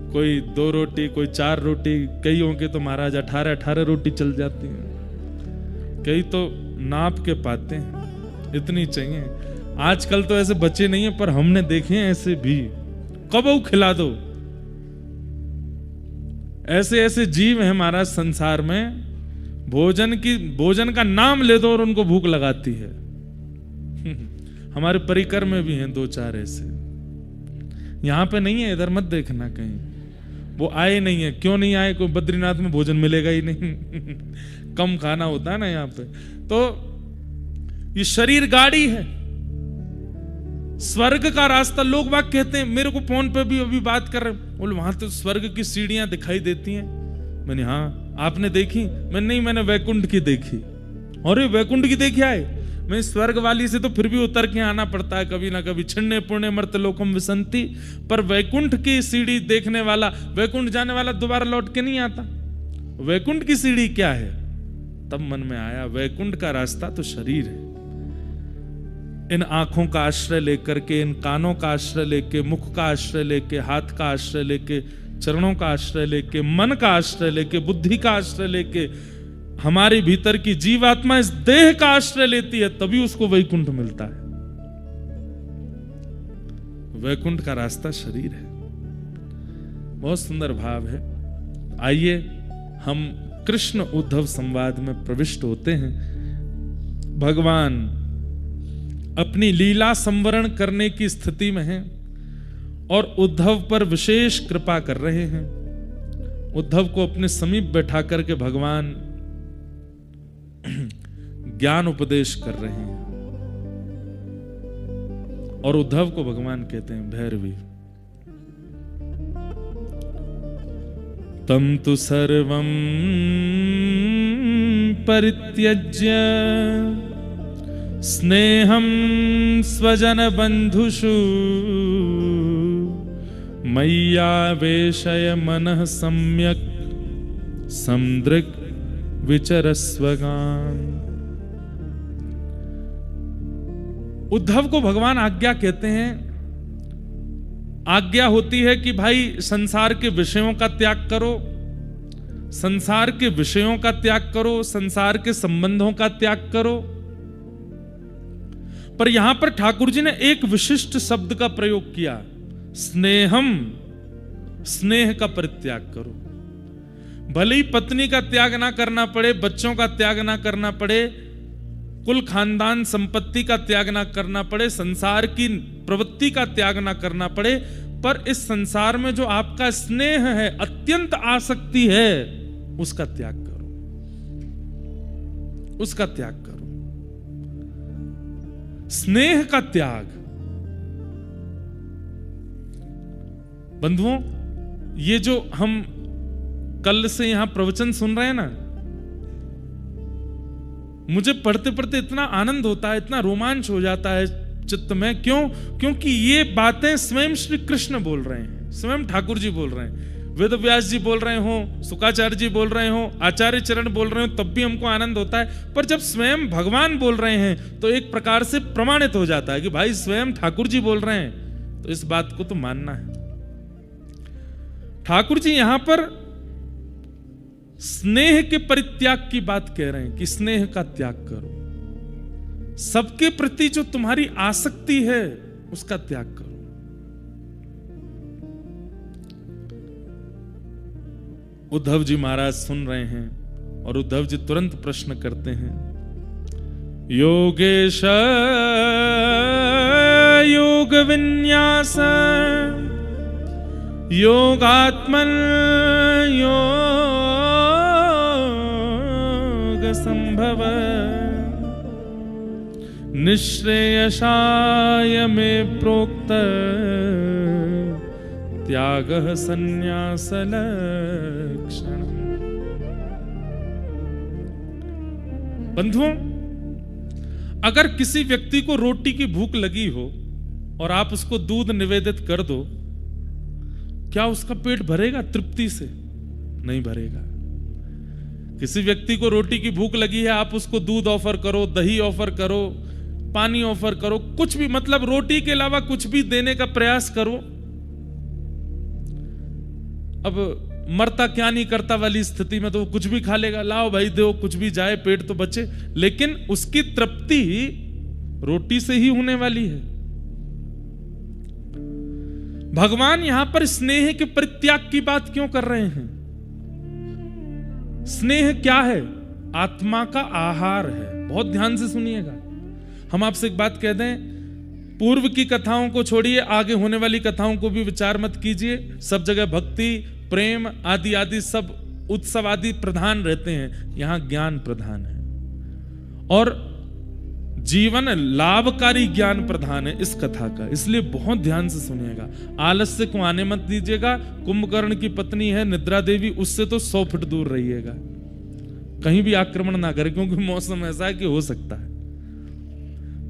कोई 2 रोटी, कोई 4 रोटी, कईयों के तो महाराज 18 रोटी चल जाती हैं, कई तो नाप के पाते हैं, इतनी चाहिए। आजकल तो ऐसे बच्चे नहीं है, पर हमने देखे हैं ऐसे भी, कब खिला दो। ऐसे ऐसे जीव हैं महाराज संसार में, भोजन का नाम ले दो और उनको भूख लगाती है। हमारे परिकर में भी हैं 2-4 ऐसे, यहां पे नहीं है, इधर मत देखना कहीं, वो आए नहीं है। क्यों नहीं आए? कोई बद्रीनाथ में भोजन मिलेगा ही नहीं। कम खाना होता है ना यहाँ पे। तो ये शरीर गाड़ी है, स्वर्ग का रास्ता। लोग बाग कहते हैं, मेरे को फोन पे भी अभी बात कर रहे, बोले वहां तो स्वर्ग की सीढ़ियां दिखाई देती हैं। मैंने हाँ, आपने देखी? मैं नहीं, मैंने वैकुंठ की देखी। अरे वैकुंठ की देखी आए? मैं स्वर्ग वाली से तो फिर भी उतर के आना पड़ता है कभी ना कभी, छिन्ने पुण्य मर्त लोकम विसंति। पर वैकुंठ की सीढ़ी देखने वाला, वैकुंठ जाने वाला दोबारा लौट के नहीं आता। वैकुंठ की सीढ़ी क्या है? तब मन में आया वैकुंठ का रास्ता तो शरीर है। इन आंखों का आश्रय लेकर के, इन कानों का आश्रय लेके, मुख का आश्रय लेके, हाथ का आश्रय लेके, चरणों का आश्रय लेके, मन का आश्रय लेके, बुद्धि का आश्रय लेके, हमारे भीतर की जीवात्मा इस देह का आश्रय लेती है, तभी उसको वैकुंठ मिलता है। वैकुंठ का रास्ता शरीर है। बहुत सुंदर भाव है। आइए हम कृष्ण उद्धव संवाद में प्रविष्ट होते हैं। भगवान अपनी लीला संवरण करने की स्थिति में हैं और उद्धव पर विशेष कृपा कर रहे हैं। उद्धव को अपने समीप बैठा करके भगवान ज्ञान उपदेश कर रहे हैं और उद्धव को भगवान कहते हैं भैरवी। तम तु सर्वं परित्यज्य स्नेहं स्वजन बंधुषु मय्यावेशय मनः सम्यक् समदृक् विचरस्वगान्। उद्धव को भगवान आज्ञा कहते हैं। आज्ञा होती है कि भाई संसार के विषयों का त्याग करो, संसार के विषयों का त्याग करो, संसार के संबंधों का त्याग करो। पर यहां पर ठाकुर जी ने एक विशिष्ट शब्द का प्रयोग किया, स्नेहम, स्नेह का परित्याग करो। भले ही पत्नी का त्याग ना करना पड़े, बच्चों का त्याग ना करना पड़े, कुल खानदान संपत्ति का त्याग ना करना पड़े, संसार की प्रवृत्ति का त्याग ना करना पड़े, पर इस संसार में जो आपका स्नेह है, अत्यंत आसक्ति है, उसका त्याग करो, उसका त्याग करो। स्नेह का त्याग। बंधुओं, ये जो हम कल से यहां प्रवचन सुन रहे हैं ना, मुझे पढ़ते पढ़ते इतना आनंद होता है, इतना रोमांच हो जाता है चित्त में। क्यों? क्योंकि ये बातें स्वयं श्री कृष्ण बोल रहे हैं, स्वयं ठाकुर जी बोल रहे हैं। वेद व्यास जी बोल रहे हो, शुकाचार्य जी बोल रहे हो, आचार्य चरण बोल रहे हो, तब भी हमको आनंद होता है। पर जब स्वयं भगवान बोल रहे हैं तो एक प्रकार से प्रमाणित हो जाता है कि भाई स्वयं ठाकुर जी बोल रहे हैं, तो इस बात को तो मानना है। ठाकुर जी यहां पर स्नेह के परित्याग की बात कह रहे हैं कि स्नेह का त्याग करो, सबके प्रति जो तुम्हारी आसक्ति है उसका त्याग करो। उद्धव जी महाराज सुन रहे हैं और उद्धव जी तुरंत प्रश्न करते हैं, योगेश योग विन्यास योगात्मन योग संभव निश्रेयसाय में प्रोक्त त्यागः संन्यास लक्षण। बंधुओं, अगर किसी व्यक्ति को रोटी की भूख लगी हो और आप उसको दूध निवेदित कर दो, क्या उसका पेट भरेगा तृप्ति से? नहीं भरेगा। किसी व्यक्ति को रोटी की भूख लगी है, आप उसको दूध ऑफर करो, दही ऑफर करो, पानी ऑफर करो, कुछ भी, मतलब रोटी के अलावा कुछ भी देने का प्रयास करो, अब मरता क्या नहीं करता वाली स्थिति में तो वो कुछ भी खा लेगा। लाओ भाई दो, कुछ भी जाए, पेट तो बचे। लेकिन उसकी तृप्ति रोटी से ही होने वाली है। भगवान यहां पर स्नेह के परित्याग की बात क्यों कर रहे हैं? स्नेह क्या है? आत्मा का आहार है। बहुत ध्यान से सुनिएगा। हम आपसे एक बात कह दें, पूर्व की कथाओं को छोड़िए, आगे होने वाली कथाओं को भी विचार मत कीजिए। सब जगह भक्ति, प्रेम आदि आदि सब उत्सव आदि प्रधान रहते हैं, यहां ज्ञान प्रधान है और जीवन लाभकारी ज्ञान प्रधान है इस कथा का। इसलिए बहुत ध्यान से सुनिएगा। आलस्य को आने मत दीजिएगा। कुंभकर्ण की पत्नी है निद्रा देवी, उससे तो 100 फुट दूर रहिएगा, कहीं भी आक्रमण ना करे, क्योंकि मौसम ऐसा है कि हो सकता है।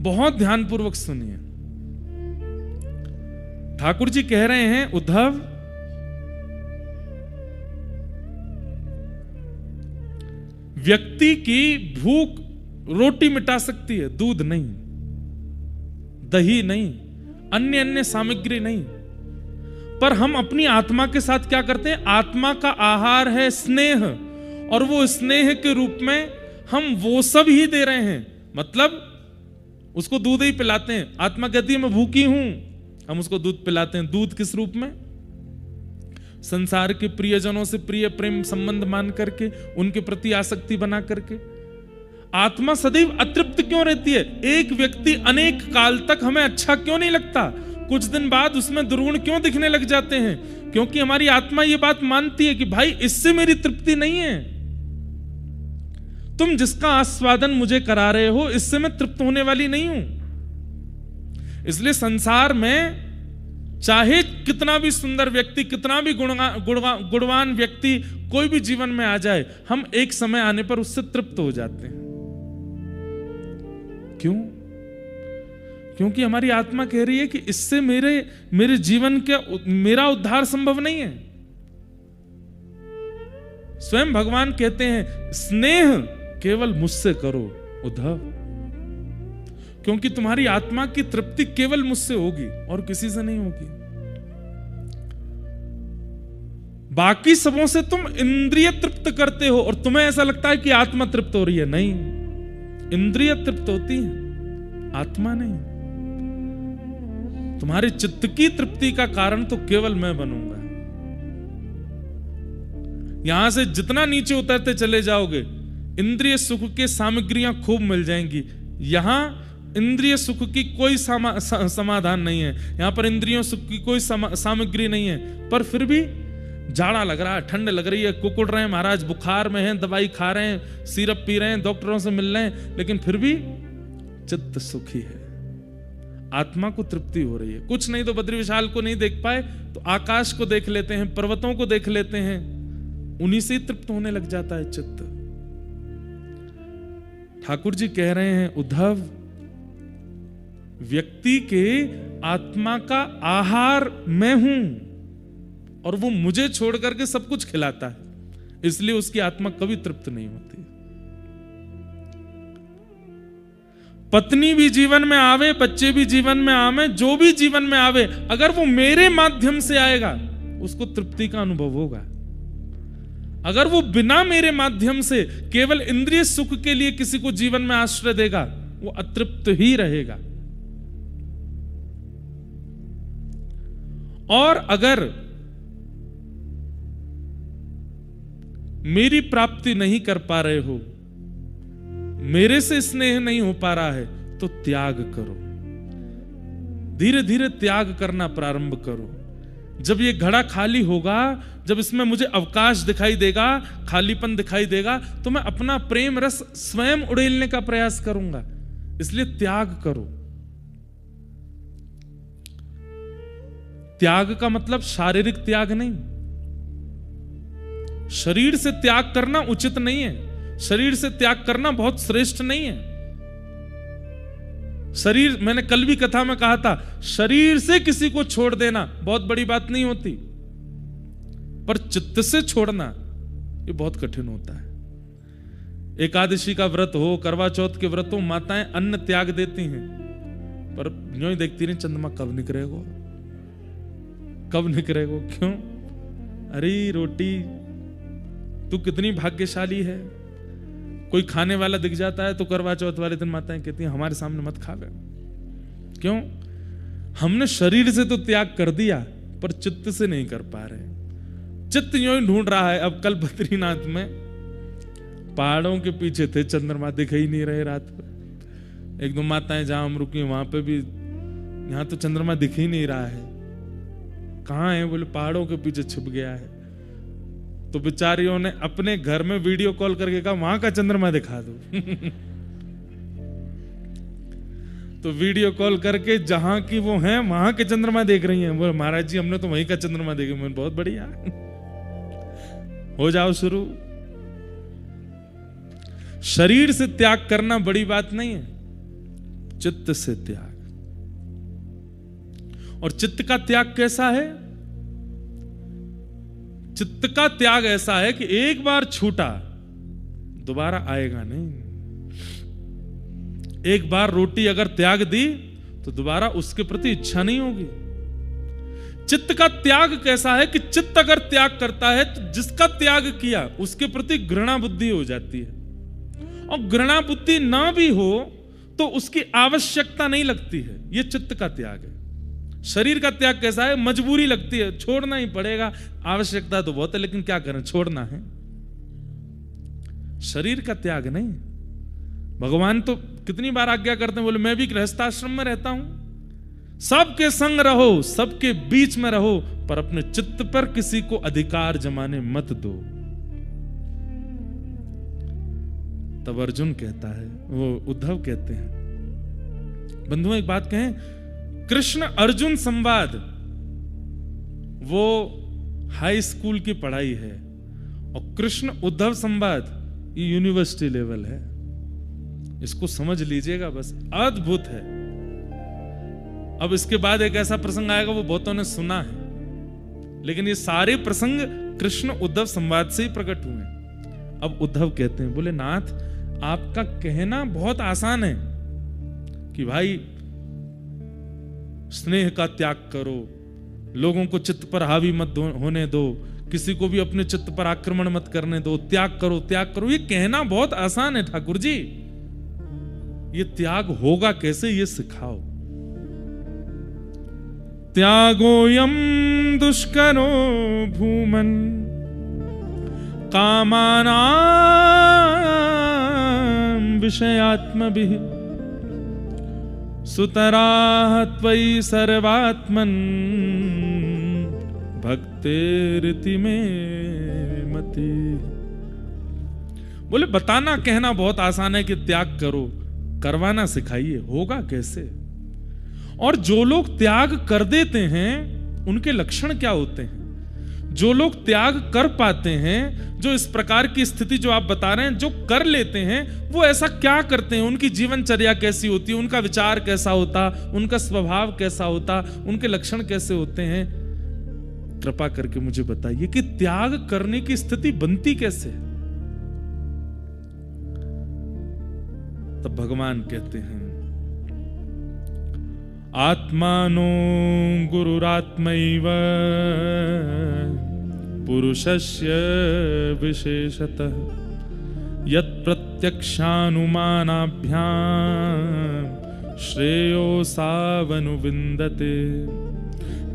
बहुत ध्यानपूर्वक सुनिए। ठाकुर जी कह रहे हैं, उद्धव व्यक्ति की भूख रोटी मिटा सकती है, दूध नहीं, दही नहीं, अन्य अन्य सामग्री नहीं। पर हम अपनी आत्मा के साथ क्या करते हैं? आत्मा का आहार है स्नेह, और वो स्नेह के रूप में हम वो सब ही दे रहे हैं। मतलब उसको दूध ही पिलाते हैं। आत्मा कहती है मैं भूखी हूं, हम उसको दूध पिलाते हैं। दूध किस रूप में? संसार के प्रियजनों से प्रिय प्रेम संबंध मान करके, उनके प्रति आसक्ति बना करके। आत्मा सदैव अतृप्त क्यों रहती है? एक व्यक्ति अनेक काल तक हमें अच्छा क्यों नहीं लगता? कुछ दिन बाद उसमें दुर्गुण क्यों दिखने लग जाते हैं? क्योंकि हमारी आत्मा ये बात मानती है कि भाई इससे मेरी तृप्ति नहीं है। तुम जिसका आस्वादन मुझे करा रहे हो, इससे मैं तृप्त होने वाली नहीं हूं। इसलिए संसार में चाहे कितना भी सुंदर व्यक्ति, कितना भी गुणवान व्यक्ति कोई भी जीवन में आ जाए, हम एक समय आने पर उससे तृप्त हो जाते हैं। क्यों? क्योंकि हमारी आत्मा कह रही है कि इससे मेरे जीवन के मेरा उद्धार संभव नहीं है। स्वयं भगवान कहते हैं स्नेह केवल मुझसे करो उद्धव, क्योंकि तुम्हारी आत्मा की तृप्ति केवल मुझसे होगी और किसी से नहीं होगी। बाकी सबों से तुम इंद्रिय तृप्त करते हो और तुम्हें ऐसा लगता है कि आत्मा तृप्त हो रही है। नहीं, इंद्रिय तृप्त होती है, आत्मा नहीं। तुम्हारे चित्त की तृप्ति का कारण तो केवल मैं बनूंगा। यहां से जितना नीचे उतरते चले जाओगे, इंद्रिय सुख के सामग्रियां खूब मिल जाएंगी। यहां इंद्रिय सुख की कोई समाधान नहीं है, यहां पर इंद्रियों सुख की कोई सामग्री नहीं है। पर फिर भी जाड़ा लग रहा है, ठंड लग रही है, कुकुड़ रहे हैं महाराज, बुखार में हैं, दवाई खा रहे हैं, सिरप पी रहे हैं, डॉक्टरों से मिल रहे हैं, लेकिन फिर भी चित्त सुखी है, आत्मा को तृप्ति हो रही है। कुछ नहीं तो बद्री विशाल को नहीं देख पाए तो आकाश को देख लेते हैं, पर्वतों को देख लेते हैं, उन्हीं से ही तृप्त होने लग जाता है चित्त। ठाकुर जी कह रहे हैं उद्धव, व्यक्ति के आत्मा का आहार मैं हूं और वो मुझे छोड़ करके सब कुछ खिलाता है, इसलिए उसकी आत्मा कभी तृप्त नहीं होती। पत्नी भी जीवन में आवे, बच्चे भी जीवन में आवे, जो भी जीवन में आवे, अगर वो मेरे माध्यम से आएगा उसको तृप्ति का अनुभव होगा। अगर वो बिना मेरे माध्यम से केवल इंद्रिय सुख के लिए किसी को जीवन में आश्रय देगा, वो अतृप्त ही रहेगा। और अगर मेरी प्राप्ति नहीं कर पा रहे हो, मेरे से स्नेह नहीं हो पा रहा है, तो त्याग करो। धीरे धीरे त्याग करना प्रारंभ करो। जब ये घड़ा खाली होगा, जब इसमें मुझे अवकाश दिखाई देगा, खालीपन दिखाई देगा, तो मैं अपना प्रेम रस स्वयं उड़ेलने का प्रयास करूंगा। इसलिए त्याग करो। त्याग का मतलब शारीरिक त्याग नहीं। शरीर से त्याग करना उचित नहीं है, शरीर से त्याग करना बहुत श्रेष्ठ नहीं है। शरीर, मैंने कल भी कथा में कहा था, शरीर से किसी को छोड़ देना बहुत बड़ी बात नहीं होती, पर चित्त से छोड़ना ये बहुत कठिन होता है। एकादशी का व्रत हो, करवा चौथ के व्रत हो, माताएं अन्न त्याग देती हैं, पर यूं ही देखती नहीं चंद्रमा कब निकलेगा, कब निकलेगा। क्यों? अरे रोटी, तू कितनी भाग्यशाली है। कोई खाने वाला दिख जाता है तो करवा चौथ वाले दिन माताएं कहती हैं हमारे सामने मत खा गए। क्यों? हमने शरीर से तो त्याग कर दिया, पर चित्त से नहीं कर पा रहे। चित्त यूं ही ढूंढ रहा है। अब कल बद्रीनाथ में पहाड़ों के पीछे थे, चंद्रमा दिख ही नहीं रहे रात में। एक दो माताएं जहां हम रुकी वहां पे भी, यहां तो चंद्रमा दिख ही नहीं रहा है। कहां है? बोले पहाड़ों के पीछे छुप गया है। तो बेचारियों ने अपने घर में वीडियो कॉल करके कहा वहां का चंद्रमा दिखा दो। तो वीडियो कॉल करके जहां की वो हैं वहां के चंद्रमा देख रही हैं। बोले महाराज जी हमने तो वहीं का चंद्रमा देखे। मैं बहुत बढ़िया, हो जाओ शुरू। शरीर से त्याग करना बड़ी बात नहीं है, चित्त से त्याग। और चित्त का त्याग कैसा है? चित्त का त्याग ऐसा है कि एक बार छूटा, दोबारा आएगा नहीं। एक बार रोटी अगर त्याग दी तो दोबारा उसके प्रति इच्छा नहीं होगी। चित्त का त्याग कैसा है कि चित्त अगर त्याग करता है तो जिसका त्याग किया उसके प्रति घृणा बुद्धि हो जाती है, और घृणा बुद्धि ना भी हो तो उसकी आवश्यकता नहीं लगती है। यह चित्त का त्याग है। शरीर का त्याग कैसा है? मजबूरी लगती है, छोड़ना ही पड़ेगा, आवश्यकता तो बहुत है लेकिन क्या करें, छोड़ना है। शरीर का त्याग नहीं। भगवान तो कितनी बार आज्ञा करते हैं, बोले मैं भी गृहस्थाश्रम में रहता हूं, सबके संग रहो, सबके बीच में रहो, पर अपने चित्त पर किसी को अधिकार जमाने मत दो। तब अर्जुन कहता है, वो उद्धव कहते हैं, बंधुओं एक बात कहें, कृष्ण अर्जुन संवाद वो हाई स्कूल की पढ़ाई है, और कृष्ण उद्धव संवाद ये यूनिवर्सिटी लेवल है। इसको समझ लीजिएगा, बस अद्भुत है। अब इसके बाद एक ऐसा प्रसंग आएगा वो बहुतों ने सुना है, लेकिन ये सारे प्रसंग कृष्ण उद्धव संवाद से ही प्रकट हुए। अब उद्धव कहते हैं, बोले नाथ आपका कहना बहुत आसान है कि भाई स्नेह का त्याग करो, लोगों को चित्त पर हावी मत होने दो, किसी को भी अपने चित्त पर आक्रमण मत करने दो, त्याग करो त्याग करो। ये कहना बहुत आसान है ठाकुर जी, ये त्याग होगा कैसे ये सिखाओ। त्यागोयम दुष्करो भूमन कामानां विषयात्मभिः सुतराः त्वयि सर्वात्मन् भक्तेरिति मे मति। बोले बताना कहना बहुत आसान है कि त्याग करो, करवाना सिखाइए, होगा कैसे। और जो लोग त्याग कर देते हैं उनके लक्षण क्या होते हैं? जो लोग त्याग कर पाते हैं, जो इस प्रकार की स्थिति जो आप बता रहे हैं, जो कर लेते हैं, वो ऐसा क्या करते हैं? उनकी जीवनचर्या कैसी होती है, उनका विचार कैसा होता, उनका स्वभाव कैसा होता, उनके लक्षण कैसे होते हैं? कृपा करके मुझे बताइए कि त्याग करने की स्थिति बनती कैसे। तब भगवान कहते हैं, आत्मानो गुरुरात्मैव पुरुषस्य विशेषतः यत् प्रत्यक्षानुमानाभ्यां श्रेयो सावनुविन्दते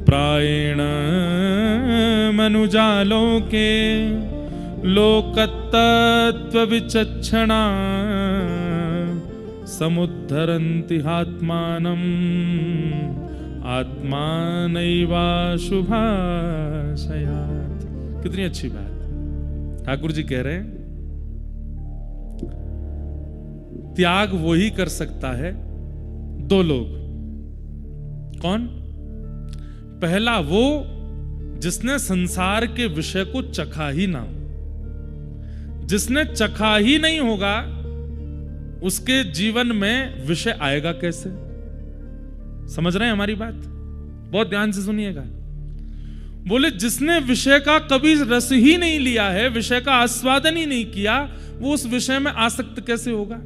प्रायेण मनुजालोके लोकतत्त्वविचक्षणा समुद्धरन्ति आत्मानम् आत्मानैवाशुभाशयात्। कितनी अच्छी बात ठाकुर जी कह रहे हैं। त्याग वही कर सकता है दो लोग। कौन? पहला वो जिसने संसार के विषय को चखा ही ना हो। जिसने चखा ही नहीं होगा उसके जीवन में विषय आएगा कैसे? समझ रहे हैं हमारी बात? बहुत ध्यान से सुनिएगा। बोले जिसने विषय का कभी रस ही नहीं लिया है, विषय का आस्वादन ही नहीं किया, वो उस विषय में आसक्त कैसे होगा?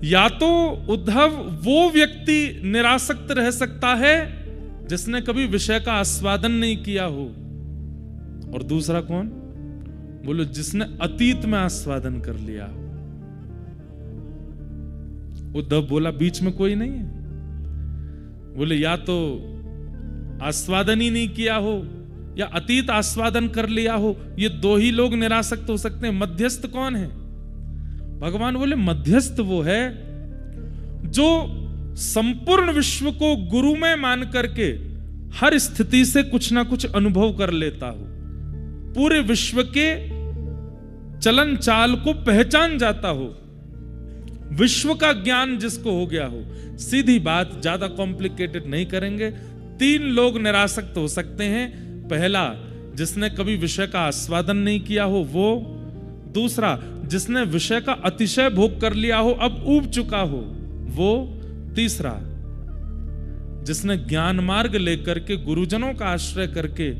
या तो उद्धव वो व्यक्ति निरासक्त रह सकता है जिसने कभी विषय का आस्वादन नहीं किया हो, और दूसरा कौन? बोलो जिसने अतीत में आस्वादन कर लिया हो। उद्धव बोला बीच में कोई नहीं है। बोले या तो आस्वादन ही नहीं किया हो या अतीत आस्वादन कर लिया हो, ये दो ही लोग निरासक्त हो सकते हैं। मध्यस्थ कौन है? भगवान बोले मध्यस्थ वो है जो संपूर्ण विश्व को गुरु में मान करके हर स्थिति से कुछ ना कुछ अनुभव कर लेता हो, पूरे विश्व के चलन चाल को पहचान जाता हो, विश्व का ज्ञान जिसको हो गया हो। सीधी बात, ज्यादा कॉम्प्लिकेटेड नहीं करेंगे। तीन लोग निरासक्त हो सकते हैं। पहला जिसने कभी विषय का आस्वादन नहीं किया हो वो, दूसरा जिसने विषय का अतिशय भोग कर लिया हो, अब ऊब चुका हो वो, तीसरा जिसने ज्ञान मार्ग लेकर के गुरुजनों का आश्रय करके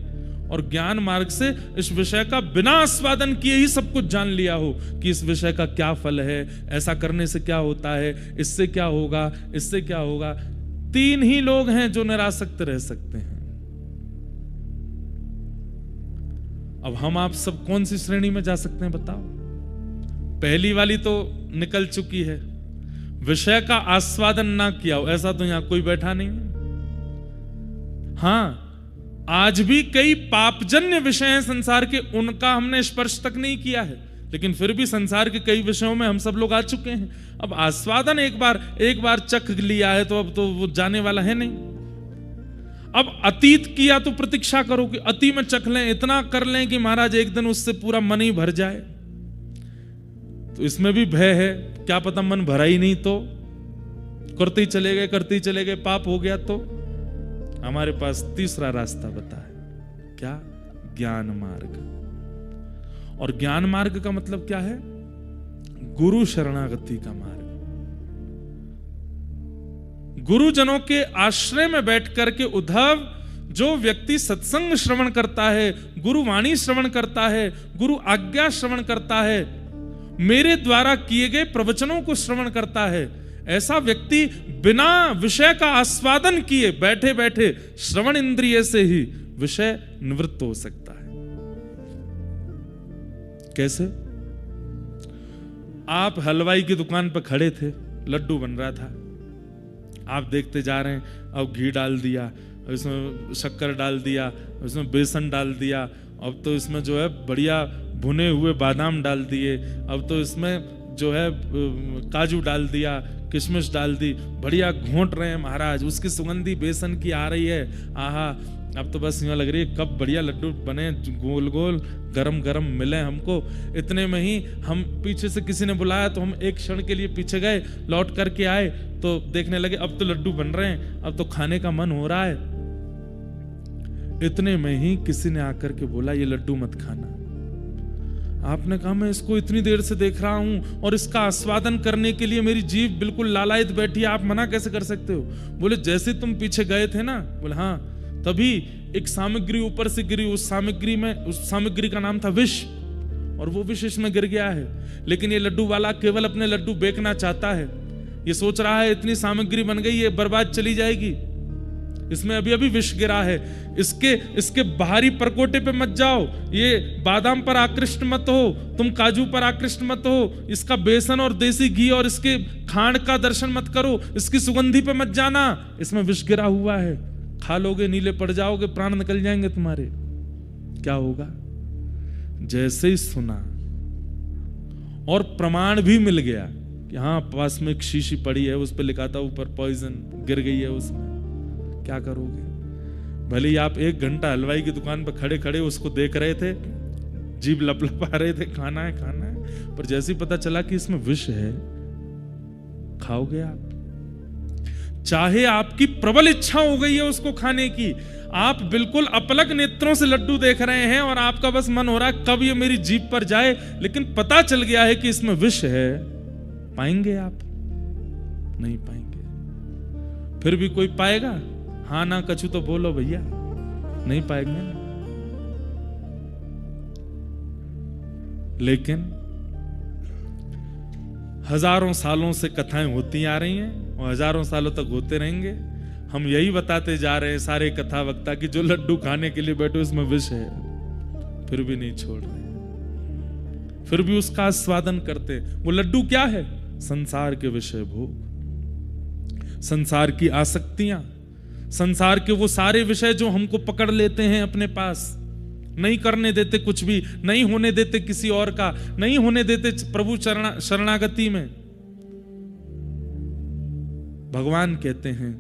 और ज्ञान मार्ग से इस विषय का बिना आस्वादन किए ही सब कुछ जान लिया हो कि इस विषय का क्या फल है, ऐसा करने से क्या होता है, इससे क्या होगा, इससे क्या होगा। 3 ही लोग हैं जो निरासक्त रह सकते हैं। अब हम आप सब कौन सी श्रेणी में जा सकते हैं बताओ? पहली वाली तो निकल चुकी है, विषय का आस्वादन ना किया हो, ऐसा तो यहां कोई बैठा नहीं है। हां, आज भी कई पापजन्य विषय हैं संसार के, उनका हमने स्पर्श तक नहीं किया है, लेकिन फिर भी संसार के कई विषयों में हम सब लोग आ चुके हैं। अब आस्वादन एक बार चख लिया है तो अब तो वो जाने वाला है नहीं। अब अतीत किया तो प्रतीक्षा करो कि अति में चख लें, इतना कर लें कि महाराज एक दिन उससे पूरा मन ही भर जाए। तो इसमें भी भय है, क्या पता मन भरा ही नहीं तो करते ही चले गए पाप हो गया। तो हमारे पास तीसरा रास्ता बता है, क्या? ज्ञान मार्ग। और ज्ञान मार्ग का मतलब क्या है? गुरु शरणागति का मार्ग। गुरुजनों के आश्रय में बैठ करके उद्धव, जो व्यक्ति सत्संग श्रवण करता है, गुरु वाणी श्रवण करता है, गुरु आज्ञा श्रवण करता है, मेरे द्वारा किए गए प्रवचनों को श्रवण करता है, ऐसा व्यक्ति बिना विषय का आस्वादन किए बैठे बैठे श्रवण इंद्रिय से ही विषय निवृत्त हो सकता है। कैसे? आप हलवाई की दुकान पर खड़े थे, लड्डू बन रहा था, आप देखते जा रहे हैं, अब घी डाल दिया, इसमें शक्कर डाल दिया, इसमें बेसन डाल दिया, अब तो इसमें जो है बढ़िया भुने हुए बादाम डाल दिए, अब तो इसमें जो है काजू डाल दिया, किशमिश डाल दी, बढ़िया घोंट रहे हैं महाराज, उसकी सुगंधी बेसन की आ रही है, आहा, अब तो बस यूं लग रही है कब बढ़िया लड्डू बने, गोल गोल गरम गरम मिले हमको। इतने में ही हम पीछे से किसी ने बुलाया तो हम एक क्षण के लिए पीछे गए, लौट करके आए तो देखने लगे अब तो लड्डू बन रहे हैं, अब तो खाने का मन हो रहा है। इतने में ही किसी ने आकर के बोला ये लड्डू मत खाना। आपने कहा मैं इसको इतनी देर से देख रहा हूं और इसका आस्वादन करने के लिए मेरी जीभ बिल्कुल लालायित बैठी है, आप मना कैसे कर सकते हो? बोले जैसे तुम पीछे गए थे ना, बोले हाँ, तभी एक सामग्री ऊपर से गिरी, उस सामग्री का नाम था विष, और वो विष इसमें गिर गया है। लेकिन ये लड्डू वाला केवल अपने लड्डू बेचना चाहता है, ये सोच रहा है इतनी सामग्री बन गई, ये बर्बाद चली जाएगी, इसमें अभी अभी विष गिरा है, इसके बाहरी परकोटे पे मत जाओ, ये बादाम पर आकृष्ट मत हो, तुम काजू पर आकृष्ट मत हो, इसका बेसन और देसी घी और इसके खांड का दर्शन मत करो, इसकी सुगंधी पे मत जाना, इसमें विष गिरा हुआ है, खा लोगे नीले पड़ जाओगे, प्राण निकल जाएंगे तुम्हारे। क्या होगा? जैसे ही सुना और प्रमाण भी मिल गया कि हाँ पास में एक शीशी पड़ी है, उस पर लिखा था ऊपर पॉइजन, गिर गई है उसमें, क्या करोगे? भले ही आप 1 घंटा हलवाई की दुकान पर खड़े खड़े उसको देख रहे थे, जीभ लपलपा रहे थे, खाना है खाना है, पर जैसे ही पता चला कि इसमें विष है, खाओगे आप? चाहे आपकी प्रबल इच्छा हो गई है उसको खाने की, आप बिल्कुल अपलक नेत्रों से लड्डू देख रहे हैं और आपका बस मन हो रहा है कब ये मेरी जीभ पर जाए, लेकिन पता चल गया है कि इसमें विष है, पाएंगे आप? नहीं पाएंगे। फिर भी कोई पाएगा? हाँ ना कछु तो बोलो भैया, नहीं पाएंगे ना। लेकिन हजारों सालों से कथाएं होती आ रही हैं और हजारों सालों तक होते रहेंगे। हम यही बताते जा रहे हैं सारे कथा वक्ता कि जो लड्डू खाने के लिए बैठे उसमें विष है, फिर भी नहीं छोड़ रहे, फिर भी उसका आस्वादन करते। वो लड्डू क्या है? संसार के विषय भोग, संसार की आसक्तियां, संसार के वो सारे विषय जो हमको पकड़ लेते हैं अपने पास, नहीं करने देते कुछ भी, नहीं होने देते किसी और का, नहीं होने देते प्रभु शरणागति में। भगवान कहते हैं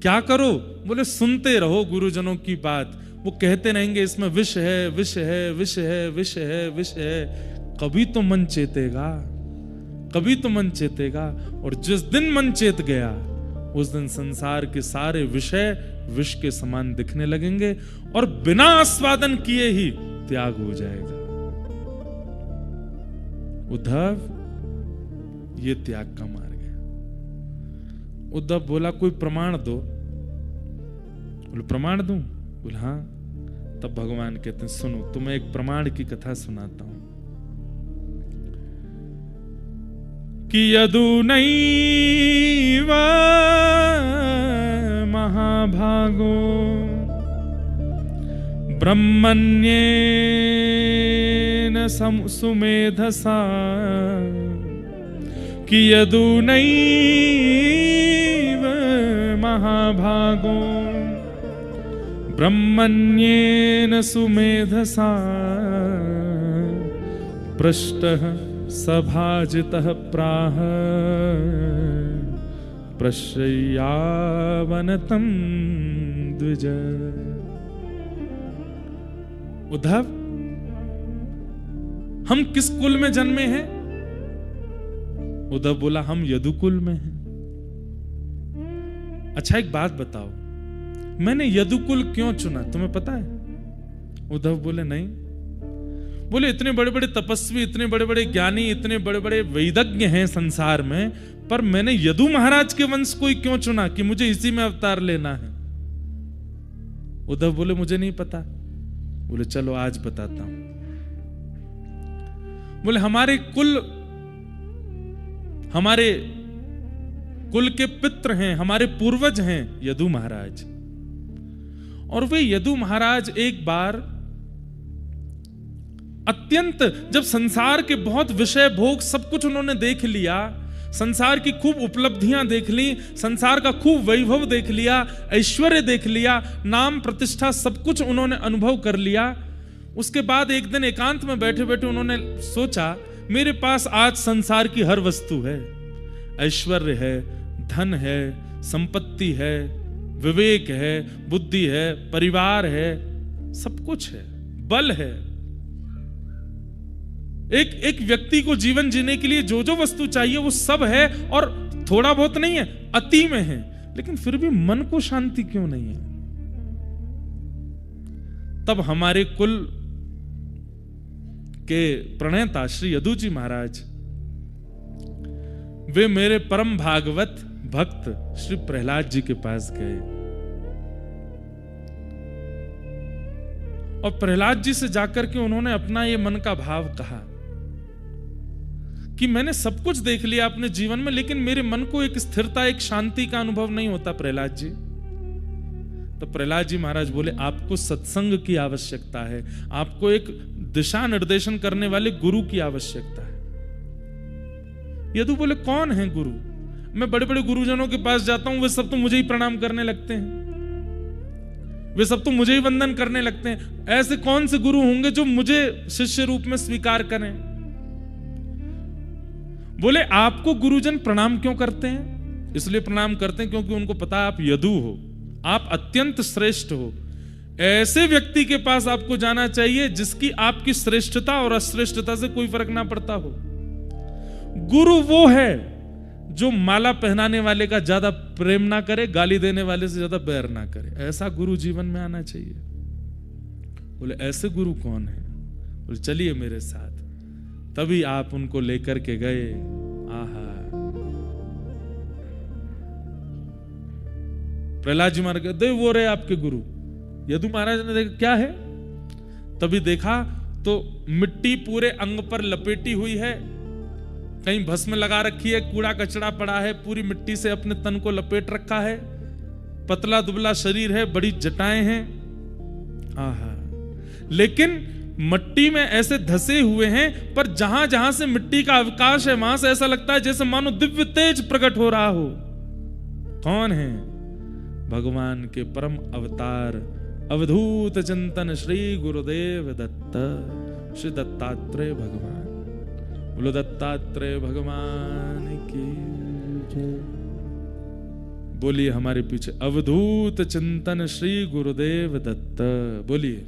क्या करो? बोले सुनते रहो गुरुजनों की बात, वो कहते रहेंगे इसमें विष है, विष है, विष है, विष है, विष है, कभी तो मन चेतेगा, कभी तो मन चेतेगा। और जिस दिन मन चेत गया उस दिन संसार के सारे विषय विष के समान दिखने लगेंगे और बिना आस्वादन किए ही त्याग हो जाएगा। उद्धव, ये त्याग का मार्ग है। उद्धव बोला कोई प्रमाण दो। बोले प्रमाण दूं? बोले हाँ, तब भगवान कहते हैं सुनो, तुम्हें एक प्रमाण की कथा सुनाता हूं कि यदुनैव महाभागो ब्रह्मण्येन सुमेधसा, कि यदुनैव महाभागो ब्रह्मण्येन सुमेधसा, पृष्टः सभाजितः प्राह प्रश्रयावनतं द्विज। उद्धव, हम किस कुल में जन्मे हैं? उद्धव बोला, हम यदुकुल में हैं। अच्छा एक बात बताओ, मैंने यदुकुल क्यों चुना, तुम्हें पता है? उद्धव बोले नहीं। बोले इतने बड़े बड़े तपस्वी, इतने बड़े बड़े ज्ञानी, इतने बड़े बड़े वैदज्ञ हैं संसार में, पर मैंने यदु महाराज के वंश को ही क्यों चुना कि मुझे इसी में अवतार लेना है? उद्धव बोले मुझे नहीं पता। बोले चलो आज बताता हूं। बोले हमारे कुल के पितृ हैं, हमारे पूर्वज हैं यदु महाराज। और वे यदु महाराज एक बार अत्यंत, जब संसार के बहुत विषय भोग सब कुछ उन्होंने देख लिया, संसार की खूब उपलब्धियां देख ली, संसार का खूब वैभव देख लिया, ऐश्वर्य देख लिया, नाम प्रतिष्ठा सब कुछ उन्होंने अनुभव कर लिया। उसके बाद एक दिन एकांत में बैठे बैठे उन्होंने सोचा मेरे पास आज संसार की हर वस्तु है, ऐश्वर्य है, धन है, संपत्ति है, विवेक है, बुद्धि है, परिवार है, सब कुछ है, बल है। एक व्यक्ति को जीवन जीने के लिए जो जो वस्तु चाहिए वो सब है, और थोड़ा बहुत नहीं है, अति में है। लेकिन फिर भी मन को शांति क्यों नहीं है? तब हमारे कुल के प्रणेता श्री यदु जी महाराज, वे मेरे परम भागवत भक्त श्री प्रहलाद जी के पास गए और प्रहलाद जी से जाकर के उन्होंने अपना ये मन का भाव कहा कि मैंने सब कुछ देख लिया अपने जीवन में, लेकिन मेरे मन को एक स्थिरता, एक शांति का अनुभव नहीं होता प्रहलाद जी। तो प्रहलाद जी महाराज बोले आपको सत्संग की आवश्यकता है, आपको एक दिशा निर्देशन करने वाले गुरु की आवश्यकता है। यदु बोले कौन है गुरु? मैं बड़े बड़े गुरुजनों के पास जाता हूं, वे सब तो मुझे ही प्रणाम करने लगते हैं, वे सब तो मुझे ही वंदन करने लगते हैं। ऐसे कौन से गुरु होंगे जो मुझे शिष्य रूप में स्वीकार करें? बोले आपको गुरुजन प्रणाम क्यों करते हैं? इसलिए प्रणाम करते हैं क्योंकि उनको पता है आप यदु हो, आप अत्यंत श्रेष्ठ हो। ऐसे व्यक्ति के पास आपको जाना चाहिए जिसकी आपकी श्रेष्ठता और अश्रेष्ठता से कोई फर्क ना पड़ता हो। गुरु वो है जो माला पहनाने वाले का ज्यादा प्रेम ना करे, गाली देने वाले से ज्यादा बैर ना करे। ऐसा गुरु जीवन में आना चाहिए। बोले ऐसे गुरु कौन है? बोले चलिए मेरे साथ। तभी आप उनको लेकर के गए। आहा, प्रहलाद जी महाराज कहते वो रहे आपके गुरु। यदु महाराज ने देखा क्या है, तभी देखा तो मिट्टी पूरे अंग पर लपेटी हुई है, कहीं भस्म लगा रखी है, कूड़ा कचड़ा पड़ा है, पूरी मिट्टी से अपने तन को लपेट रखा है, पतला दुबला शरीर है, बड़ी जटाएं हैं। आहा, लेकिन मिट्टी में ऐसे धसे हुए हैं, पर जहां जहां से मिट्टी का अवकाश है वहां से ऐसा लगता है जैसे मानो दिव्य तेज प्रकट हो रहा हो। कौन है? भगवान के परम अवतार अवधूत चिंतन श्री गुरुदेव दत्त, श्री दत्तात्रेय भगवान। बोलो दत्तात्रेय भगवान की जय। बोलिए हमारे पीछे अवधूत चिंतन श्री गुरुदेव दत्त। बोलिए।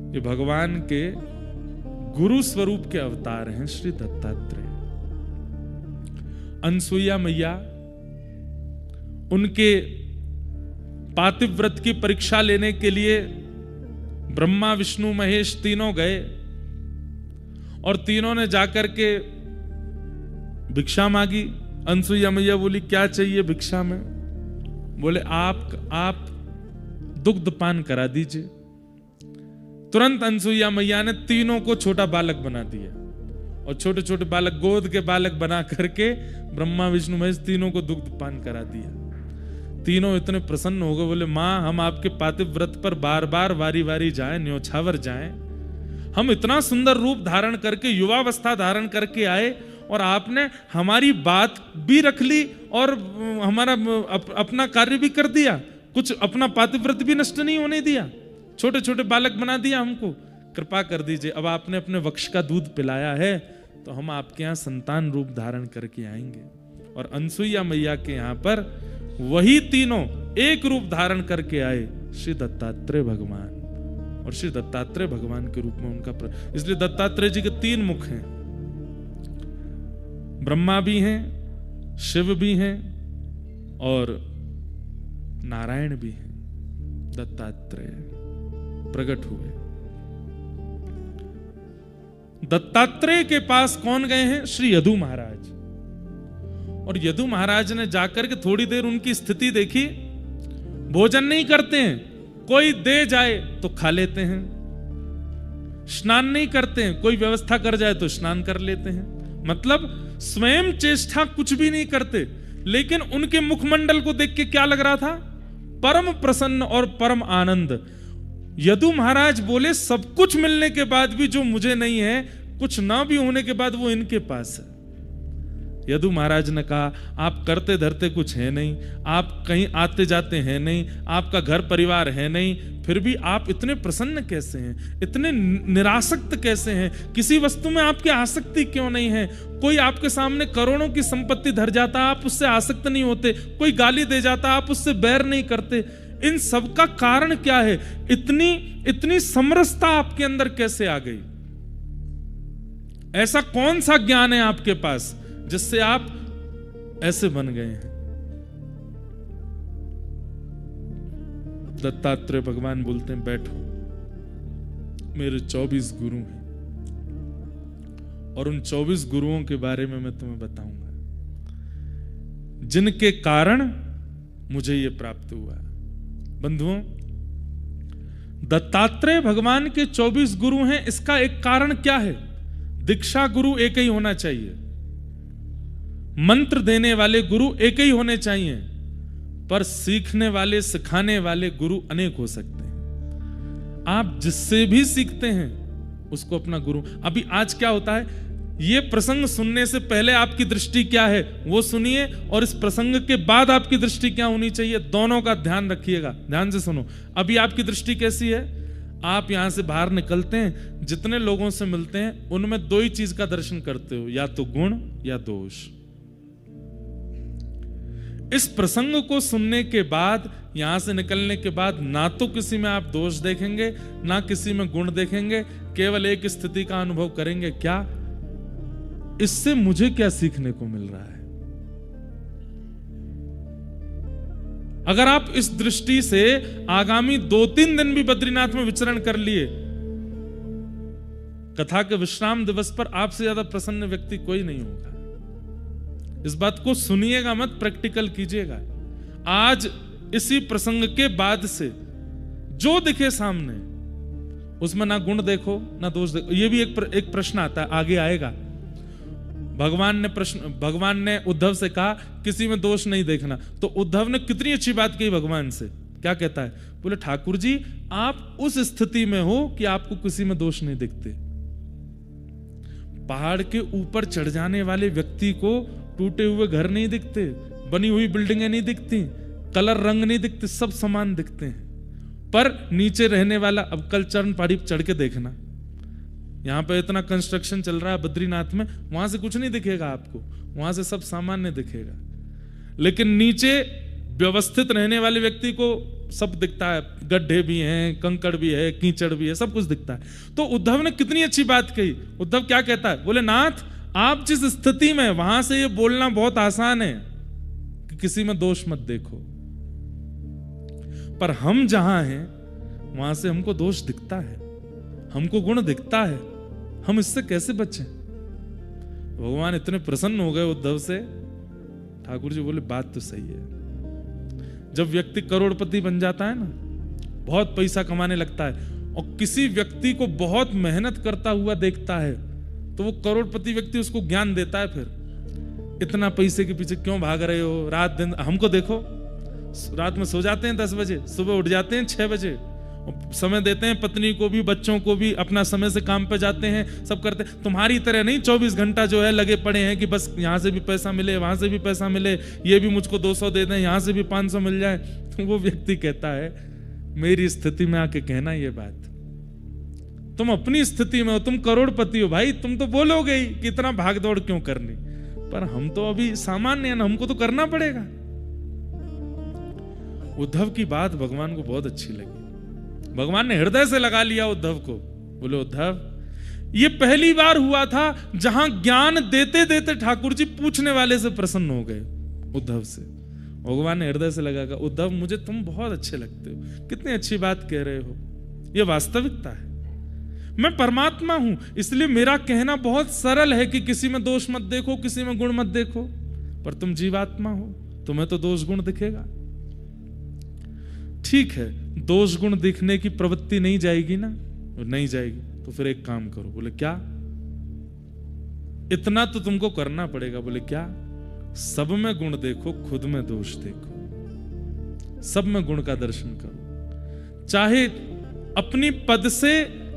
ये भगवान के गुरु स्वरूप के अवतार हैं श्री दत्तात्रेय। अनसुईया मैया उनके पातिव्रत की परीक्षा लेने के लिए ब्रह्मा विष्णु महेश तीनों गए और तीनों ने जाकर के भिक्षा मांगी। अनसुईया मैया बोली क्या चाहिए भिक्षा में? बोले आप दुग्ध पान करा दीजिए। तुरंत अनसुईया मैया ने तीनों को छोटा बालक बना दिया और छोटे छोटे बालक, गोद के बालक बना करके ब्रह्मा विष्णु महेश तीनों को दुग्ध पान करा दिया। तीनों इतने प्रसन्न हो गए, बोले माँ हम आपके पातिव व्रत पर बार बार वारी वारी जाएं, न्योछावर जाएं। हम इतना सुंदर रूप धारण करके, युवावस्था धारण करके आए और आपने हमारी बात भी रख ली और हमारा अपना कार्य भी कर दिया, कुछ अपना पातिव्रत भी नष्ट नहीं होने दिया, छोटे छोटे बालक बना दिया हमको। कृपा कर दीजिए, अब आपने अपने वक्ष का दूध पिलाया है तो हम आपके यहाँ संतान रूप धारण करके आएंगे। और अनसुईया मैया के यहाँ पर वही तीनों एक रूप धारण करके आए, श्री दत्तात्रेय भगवान। और श्री दत्तात्रेय भगवान के रूप में उनका इसलिए दत्तात्रेय जी के 3 मुख हैं, ब्रह्मा भी हैं, शिव भी हैं और नारायण भी हैं। दत्तात्रेय प्रकट हुए। दत्तात्रेय के पास कौन गए हैं? श्री यदु महाराज। और यदु महाराज ने जाकर के थोड़ी देर उनकी स्थिति देखी, भोजन नहीं करते हैं, कोई दे जाए तो खा लेते हैं, स्नान नहीं करते हैं, कोई व्यवस्था कर जाए तो स्नान कर लेते हैं, मतलब स्वयं चेष्टा कुछ भी नहीं करते। लेकिन उनके मुखमंडल को देख के क्या लग रहा था? परम प्रसन्न और परम आनंद। यदु महाराज बोले सब कुछ मिलने के बाद भी जो मुझे नहीं है, कुछ ना भी होने के बाद वो इनके पास है। यदु महाराज ने कहा आप करते धरते कुछ है नहीं, आप कहीं आते जाते हैं नहीं, आपका घर परिवार है नहीं, फिर भी आप इतने प्रसन्न कैसे हैं, इतने निरासक्त कैसे हैं, किसी वस्तु में आपकी आसक्ति क्यों नहीं है? कोई आपके सामने करोड़ों की संपत्ति धर जाता, आप उससे आसक्त नहीं होते, कोई गाली दे जाता, आप उससे बैर नहीं करते। इन सब का कारण क्या है? इतनी समरसता आपके अंदर कैसे आ गई? ऐसा कौन सा ज्ञान है आपके पास जिससे आप ऐसे बन गए हैं? दत्तात्रेय भगवान बोलते हैं बैठो, मेरे 24 गुरु हैं और उन 24 गुरुओं के बारे में मैं तुम्हें बताऊंगा, जिनके कारण मुझे यह प्राप्त हुआ। बंधुओं, दत्तात्रेय भगवान के 24 गुरु हैं, इसका एक कारण क्या है? दीक्षा गुरु एक ही होना चाहिए, मंत्र देने वाले गुरु एक ही होने चाहिए, पर सीखने वाले, सिखाने वाले गुरु अनेक हो सकते हैं। आप जिससे भी सीखते हैं उसको अपना गुरु। अभी आज क्या होता है, ये प्रसंग सुनने से पहले आपकी दृष्टि क्या है वो सुनिए, और इस प्रसंग के बाद आपकी दृष्टि क्या होनी चाहिए, दोनों का ध्यान रखिएगा। ध्यान से सुनो। अभी आपकी दृष्टि कैसी है? आप यहां से बाहर निकलते हैं, जितने लोगों से मिलते हैं उनमें 2 ही चीज का दर्शन करते हो, या तो गुण या दोष। इस प्रसंग को सुनने के बाद, यहां से निकलने के बाद, ना तो किसी में आप दोष देखेंगे, ना किसी में गुण देखेंगे, केवल एक स्थिति का अनुभव करेंगे, क्या इससे मुझे क्या सीखने को मिल रहा है। अगर आप इस दृष्टि से आगामी 2-3 दिन भी बद्रीनाथ में विचरण कर लिए, कथा के विश्राम दिवस पर आपसे ज्यादा प्रसन्न व्यक्ति कोई नहीं होगा। इस बात को सुनिएगा मत, प्रैक्टिकल कीजिएगा। आज इसी प्रसंग के बाद से जो दिखे सामने, उसमें ना गुण देखो ना दोष देखो। ये भी एक प्रश्न आता है, आगे आएगा। भगवान ने उद्धव से कहा किसी में दोष नहीं देखना, तो उद्धव ने कितनी अच्छी बात कही भगवान से। क्या कहता है? बोले ठाकुर जी आप उस स्थिति में हो कि आपको किसी में दोष नहीं दिखते। पहाड़ के ऊपर चढ़ जाने वाले व्यक्ति को टूटे हुए घर नहीं दिखते, बनी हुई बिल्डिंगें नहीं दिखती, कलर रंग नहीं दिखते, सब समान दिखते हैं। पर नीचे रहने वाला, अब कल चरण पहाड़ी चढ़ के देखना, यहां पे इतना कंस्ट्रक्शन चल रहा है बद्रीनाथ में, वहां से कुछ नहीं दिखेगा आपको, वहां से सब सामान्य दिखेगा। लेकिन नीचे व्यवस्थित रहने वाले व्यक्ति को सब दिखता है, गड्ढे भी हैं, कंकड़ भी है, कीचड़ भी है, सब कुछ दिखता है। तो उद्धव ने कितनी अच्छी बात कही। उद्धव क्या कहता है? बोले नाथ आप जिस स्थिति में, वहां से ये बोलना बहुत आसान है कि किसी में दोष मत देखो, पर हम जहां हैं वहां से हमको दोष दिखता है, हमको गुण दिखता है, हम इससे कैसे बचें? भगवान इतने प्रसन्न हो गए उद्धव से। ठाकुर जी बोले बात तो सही है। जब व्यक्ति करोड़पति बन जाता है ना, बहुत पैसा कमाने लगता है, और किसी व्यक्ति को बहुत मेहनत करता हुआ देखता है, तो वो करोड़पति व्यक्ति उसको ज्ञान देता है, फिर इतना पैसे के पीछे क्यों भाग रहे हो, रात दिन हमको देखो, रात में सो जाते हैं 10 बजे, सुबह उठ जाते हैं 6 बजे, समय देते हैं पत्नी को भी, बच्चों को भी, अपना समय से काम पे जाते हैं, सब करते हैं। तुम्हारी तरह नहीं 24 घंटा जो है लगे पड़े हैं कि बस यहाँ से भी पैसा मिले, वहां से भी पैसा मिले, ये भी मुझको 200 दे दें, यहाँ से भी 500 मिल जाए। तो वो व्यक्ति कहता है, मेरी स्थिति में आके कहना ये बात, तुम अपनी स्थिति में हो, तुम करोड़पति हो भाई, तुम तो बोलोगे ही कि इतना भाग दौड़ क्यों करनी, पर हम तो अभी सामान्य है ना, हमको तो करना पड़ेगा। उद्धव की बात भगवान को बहुत अच्छी लगी, भगवान ने हृदय से लगा लिया उद्धव को। बोले उद्धव, ये पहली बार हुआ था जहां ज्ञान देते देते ठाकुर जी पूछने वाले से प्रसन्न हो गए, उद्धव से। भगवान ने हृदय से लगा, उद्धव मुझे तुम बहुत अच्छे लगते हो, कितनी अच्छी बात कह रहे हो, ये वास्तविकता है। मैं परमात्मा हूं, इसलिए मेरा कहना बहुत सरल है कि किसी में दोष मत देखो, किसी में गुण मत देखो, पर तुम जीवात्मा हो, तुम्हें तो दोष गुण दिखेगा। ठीक है, दोष गुण दिखने की प्रवृत्ति नहीं जाएगी ना, नहीं जाएगी तो फिर एक काम करो। बोले क्या? इतना तो तुमको करना पड़ेगा। बोले क्या? सब में गुण देखो, खुद में दोष देखो, सब में गुण का दर्शन करो। चाहे अपनी पद से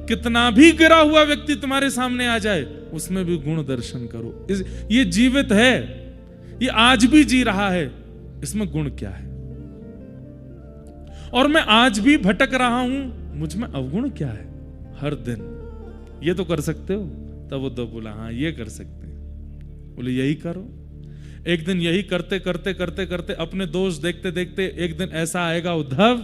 कितना भी गिरा हुआ व्यक्ति तुम्हारे सामने आ जाए, उसमें भी गुण दर्शन करो। ये जीवित है, ये आज भी जी रहा है, इसमें गुण क्या है? और मैं आज भी भटक रहा हूं, मुझ में अवगुण क्या है? हर दिन ये तो कर सकते हो। तब उद्धव बोला, हाँ ये कर सकते हैं। बोले यही करो। एक दिन यही करते करते करते करते अपने दोष देखते देखते एक दिन ऐसा आएगा उद्धव,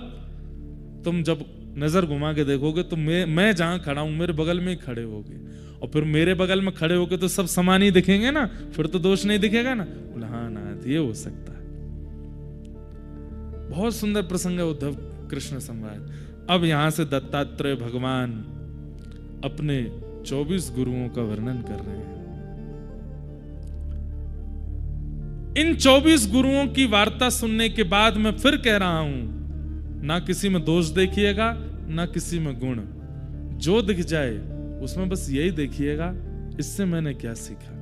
तुम जब नजर घुमा के देखोगे तो मैं जहां खड़ा हूं मेरे बगल में ही खड़े होगे, और फिर मेरे बगल में खड़े होगे तो सब समान ही दिखेंगे ना, फिर तो दोष नहीं दिखेगा ना। बोला हाँ नाथ, ये हो सकता है। बहुत सुंदर प्रसंग है उद्धव कृष्ण संवाद। अब यहां से दत्तात्रेय भगवान अपने 24 गुरुओं का वर्णन कर रहे हैं। इन 24 गुरुओं की वार्ता सुनने के बाद मैं फिर कह रहा हूं, ना किसी में दोष देखिएगा, ना किसी में गुण, जो दिख जाए उसमें बस यही देखिएगा, इससे मैंने क्या सीखा।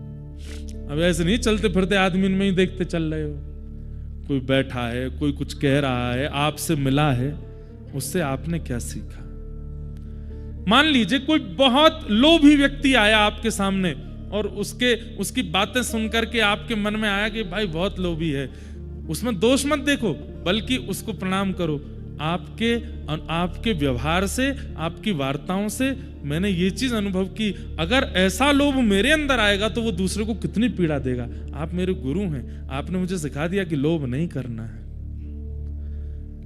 अब ऐसे नहीं चलते फिरते आदमी में ही देखते चल रहे हो, कोई बैठा है, कोई कुछ कह रहा है, आपसे मिला है, उससे आपने क्या सीखा। मान लीजिए कोई बहुत लोभी व्यक्ति आया आपके सामने और उसकी बातें सुनकर के आपके मन में आया कि भाई बहुत लोभी है, उसमें दोष मत देखो, बल्कि उसको प्रणाम करो। आपके व्यवहार से, आपकी वार्ताओं से मैंने ये चीज अनुभव की, अगर ऐसा लोभ मेरे अंदर आएगा तो वो दूसरे को कितनी पीड़ा देगा। आप मेरे गुरु हैं, आपने मुझे सिखा दिया कि लोभ नहीं करना है।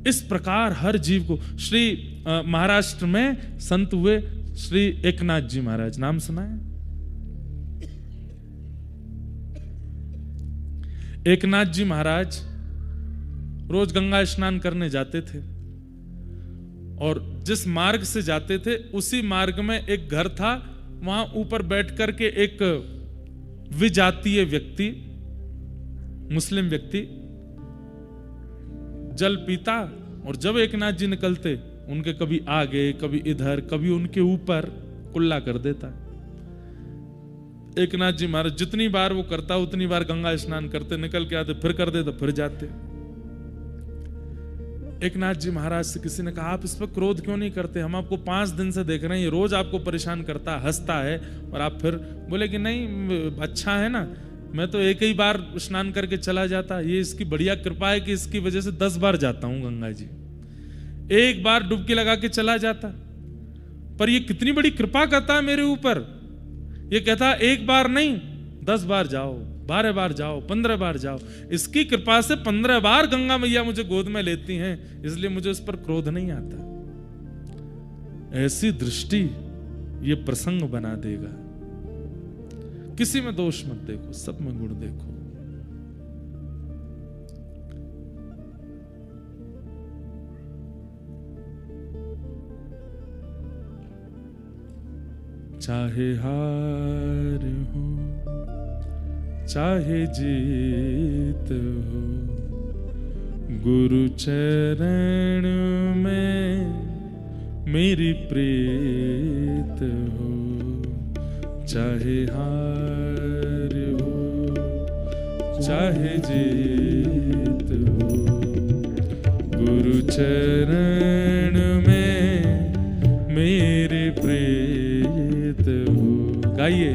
इस प्रकार हर जीव को, श्री महाराष्ट्र में संत हुए श्री एकनाथ जी महाराज, नाम सुना है? एकनाथ जी महाराज रोज गंगा स्नान करने जाते थे, और जिस मार्ग से जाते थे उसी मार्ग में एक घर था, वहां ऊपर बैठ करके एक विजातीय व्यक्ति, मुस्लिम व्यक्ति जल पीता, और जब एकनाथ जी निकलते उनके कभी आगे, कभी इधर, कभी उनके ऊपर कुल्ला कर देता। एकनाथ जी महाराज जितनी बार वो करता उतनी बार गंगा स्नान करते, निकल के आते, फिर कर देते, फिर जाते। एकनाथ जी महाराज से किसी ने कहा, आप इस पर क्रोध क्यों नहीं करते? हम आपको 5 दिन से देख रहे हैं, ये रोज आपको परेशान करता है, हंसता है, और आप फिर बोले कि नहीं अच्छा है ना, मैं तो एक ही बार स्नान करके चला जाता, ये इसकी बढ़िया कृपा है कि इसकी वजह से 10 बार जाता हूं गंगा जी, एक बार डुबकी लगा के चला जाता, पर ये कितनी बड़ी कृपा करता है मेरे ऊपर। ये कहता एक बार नहीं 10 बार जाओ, 12 बार जाओ, 15 बार जाओ, इसकी कृपा से 15 बार गंगा मैया मुझे गोद में लेती हैं, इसलिए मुझे उस पर क्रोध नहीं आता। ऐसी दृष्टि ये प्रसंग बना देगा। किसी में दोष मत देखो, सब में गुण देखो। चाहे हार हो चाहे जीत गुरु चरण में मेरी प्रीत हो, चाहे हार हो चाहे जीत हो। गुरु चरण में मेरी प्रीत हो, गाइए।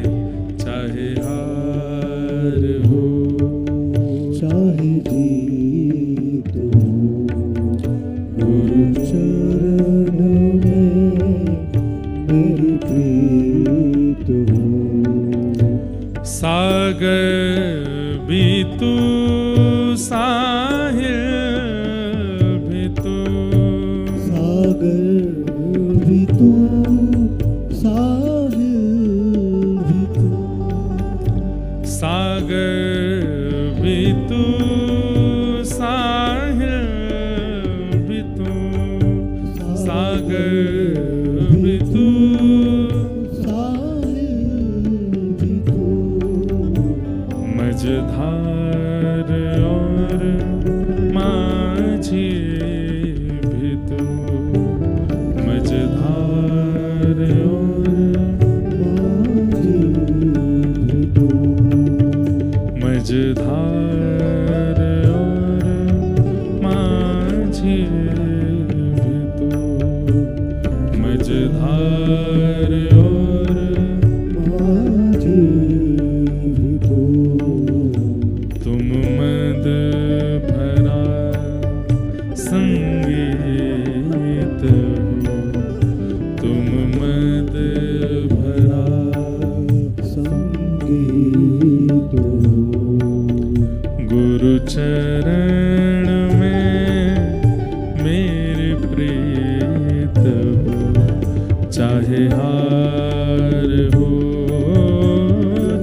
चाहे हार हो चाहे जीत हो, गुरु चरण में मेरी प्रीत हो। सागर भी तू साहिल भी तू, सागर भी तू साहिल भी तू, सागर भी तू साहिल भी तू, सागर भी तू साहिल भी तू। मझधार और माझी भी तू, मझधार और माझी भी तू, मझधार और माझी भी तू, मझधार और माझी भी तू। तुम मद भरा संगीत हो, तुम मद भरा संगीत हो। गुरु चरण में मेरी प्रीत हो, चाहे हार हो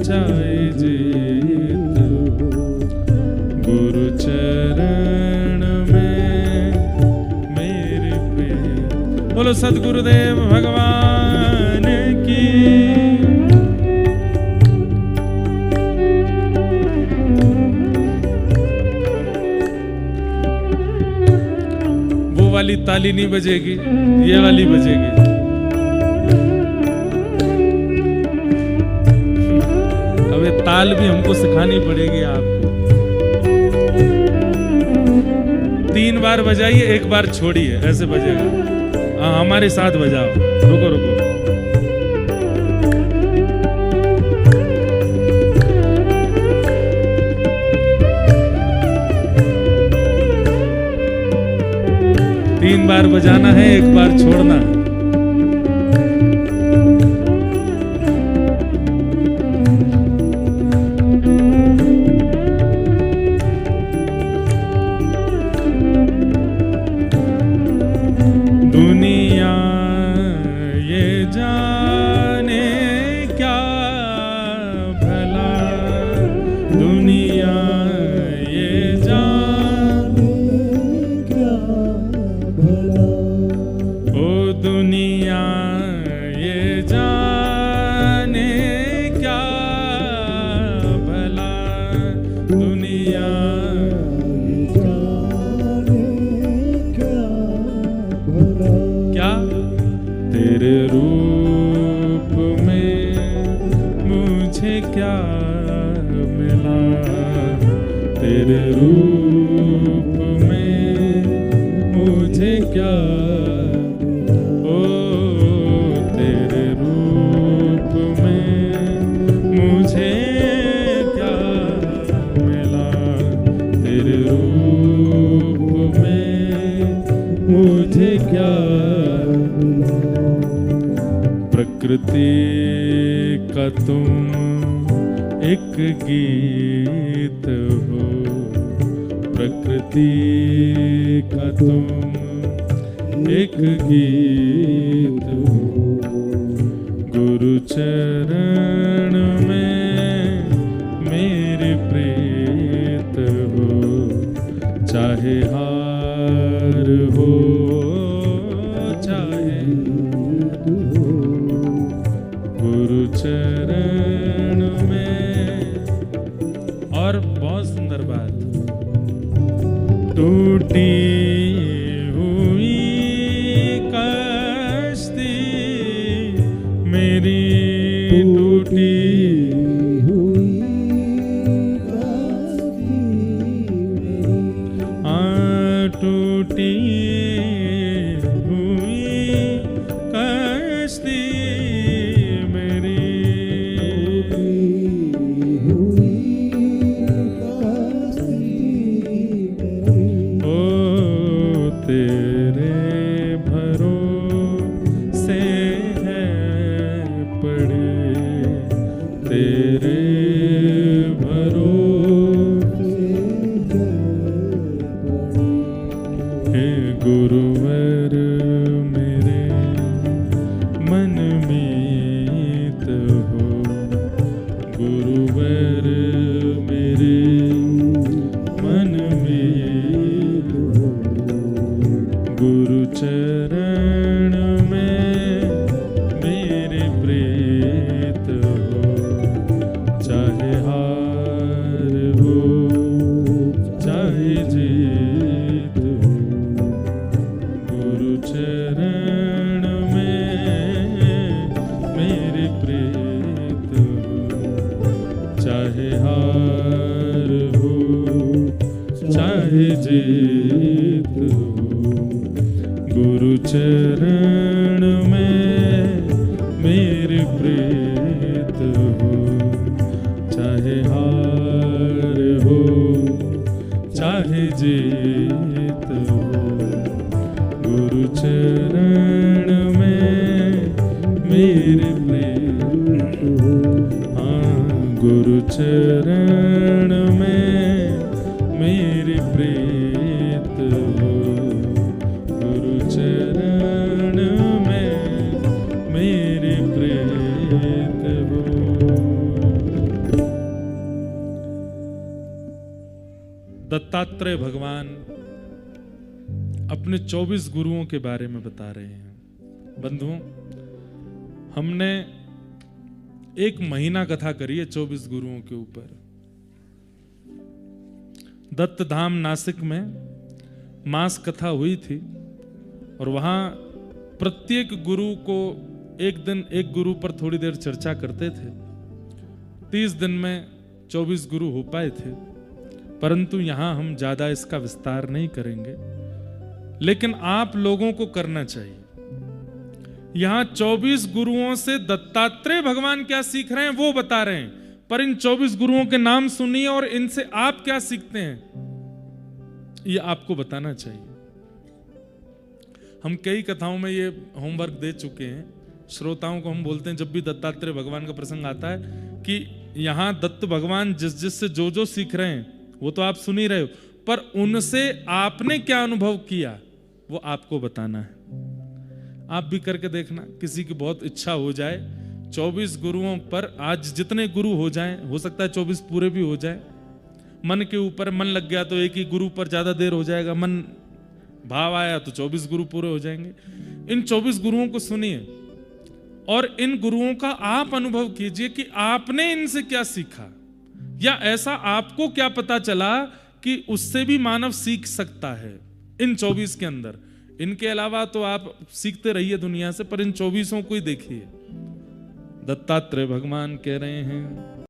चाहे जीत हो। गुरु चरण में मेरी प्रीत। बोलो सद्गुरुदेव भगवान की। वो वाली ताली नहीं बजेगी, ये वाली बजेगी। अब ये ताल भी हमको सिखानी पड़ेगी आपको। 3 बार बजाइए, 1 बार छोड़िए, ऐसे बजेगा। हाँ, हमारे साथ बजाओ। रुको रुको। तीन बार बजाना है, 1 बार छोड़ना है। दुनिया ये जाने क्या भला, दुनिया ये जाने क्या भला, ओ दुनिया ये जाने क्या भला, दुनिया ये जाने क्या भला। क्या तेरे रूप में मुझे क्या मिला, तेरे रूप में मुझे क्या, ओ तेरे रूप में मुझे क्या मिला, तेरे रूप में मुझे क्या मिला। प्रकृति का तुम एक गीत हो, प्रकृति का तुम एक गीत हो। गुरु चरण में मेरी प्रीत हो, चाहे हार हो चाहे गुरु चरण में। और बहुत सुंदर बात, टूट मेरी टूटी हुई कश्ती मेरी, टूटी हुई कश्ती मेरी, हुई कश्ती मेरी, ओ तेरे भरोसे है पड़े, तेरे भरोसे हे गुरुवर मेरे मन मीत हो, गुरुवर मेरे मन मीत हो, गुरु चरण में मेरे प्रीत हो, चाहे हार हो चाहे जीत हो, गुरु चरण में मेरे प्रीत हो, चाहे हार हो चाहे जीत हो, गुरु चरण में मेरे प्रीत हो, चाहे हार हो चाहे जीत हो, गुरु चरण में मेरे प्रीत हो, गुरु चरण में मेरे प्रीत हो, गुरु चरण में मेरे प्रीत हो। दत्तात्रेय भगवान अपने 24 गुरुओं के बारे में बता रहे हैं। बंधुओं, हमने एक महीना कथा करी है 24 गुरुओं के ऊपर। दत्त धाम नासिक में मास कथा हुई थी और वहां प्रत्येक गुरु को एक दिन एक गुरु पर थोड़ी देर चर्चा करते थे। 30 दिन में 24 गुरु हो पाए थे, परंतु यहां हम ज्यादा इसका विस्तार नहीं करेंगे, लेकिन आप लोगों को करना चाहिए। यहां 24 गुरुओं से दत्तात्रेय भगवान क्या सीख रहे हैं वो बता रहे हैं, पर इन 24 गुरुओं के नाम सुनिए और इनसे आप क्या सीखते हैं ये आपको बताना चाहिए। हम कई कथाओं में ये होमवर्क दे चुके हैं। श्रोताओं को हम बोलते हैं जब भी दत्तात्रेय भगवान का प्रसंग आता है कि यहां दत्त भगवान जिससे जो सीख रहे हैं वो तो आप सुन ही रहे हो, पर उनसे आपने क्या अनुभव किया वो आपको बताना है। आप भी करके देखना, किसी की बहुत इच्छा हो जाए 24 गुरुओं पर, आज जितने गुरु हो जाएं, हो सकता है 24 पूरे भी हो जाए। मन के ऊपर मन लग गया तो एक ही गुरु पर ज्यादा देर हो जाएगा, मन भाव आया तो 24 गुरु पूरे हो जाएंगे। इन 24 गुरुओं को सुनिए और इन गुरुओं का आप अनुभव कीजिए कि आपने इनसे क्या सीखा, या ऐसा आपको क्या पता चला कि उससे भी मानव सीख सकता है इन 24 के अंदर। इनके अलावा तो आप सीखते रहिए दुनिया से, पर इन 24 को ही देखिए। दत्तात्रेय भगवान कह रहे हैं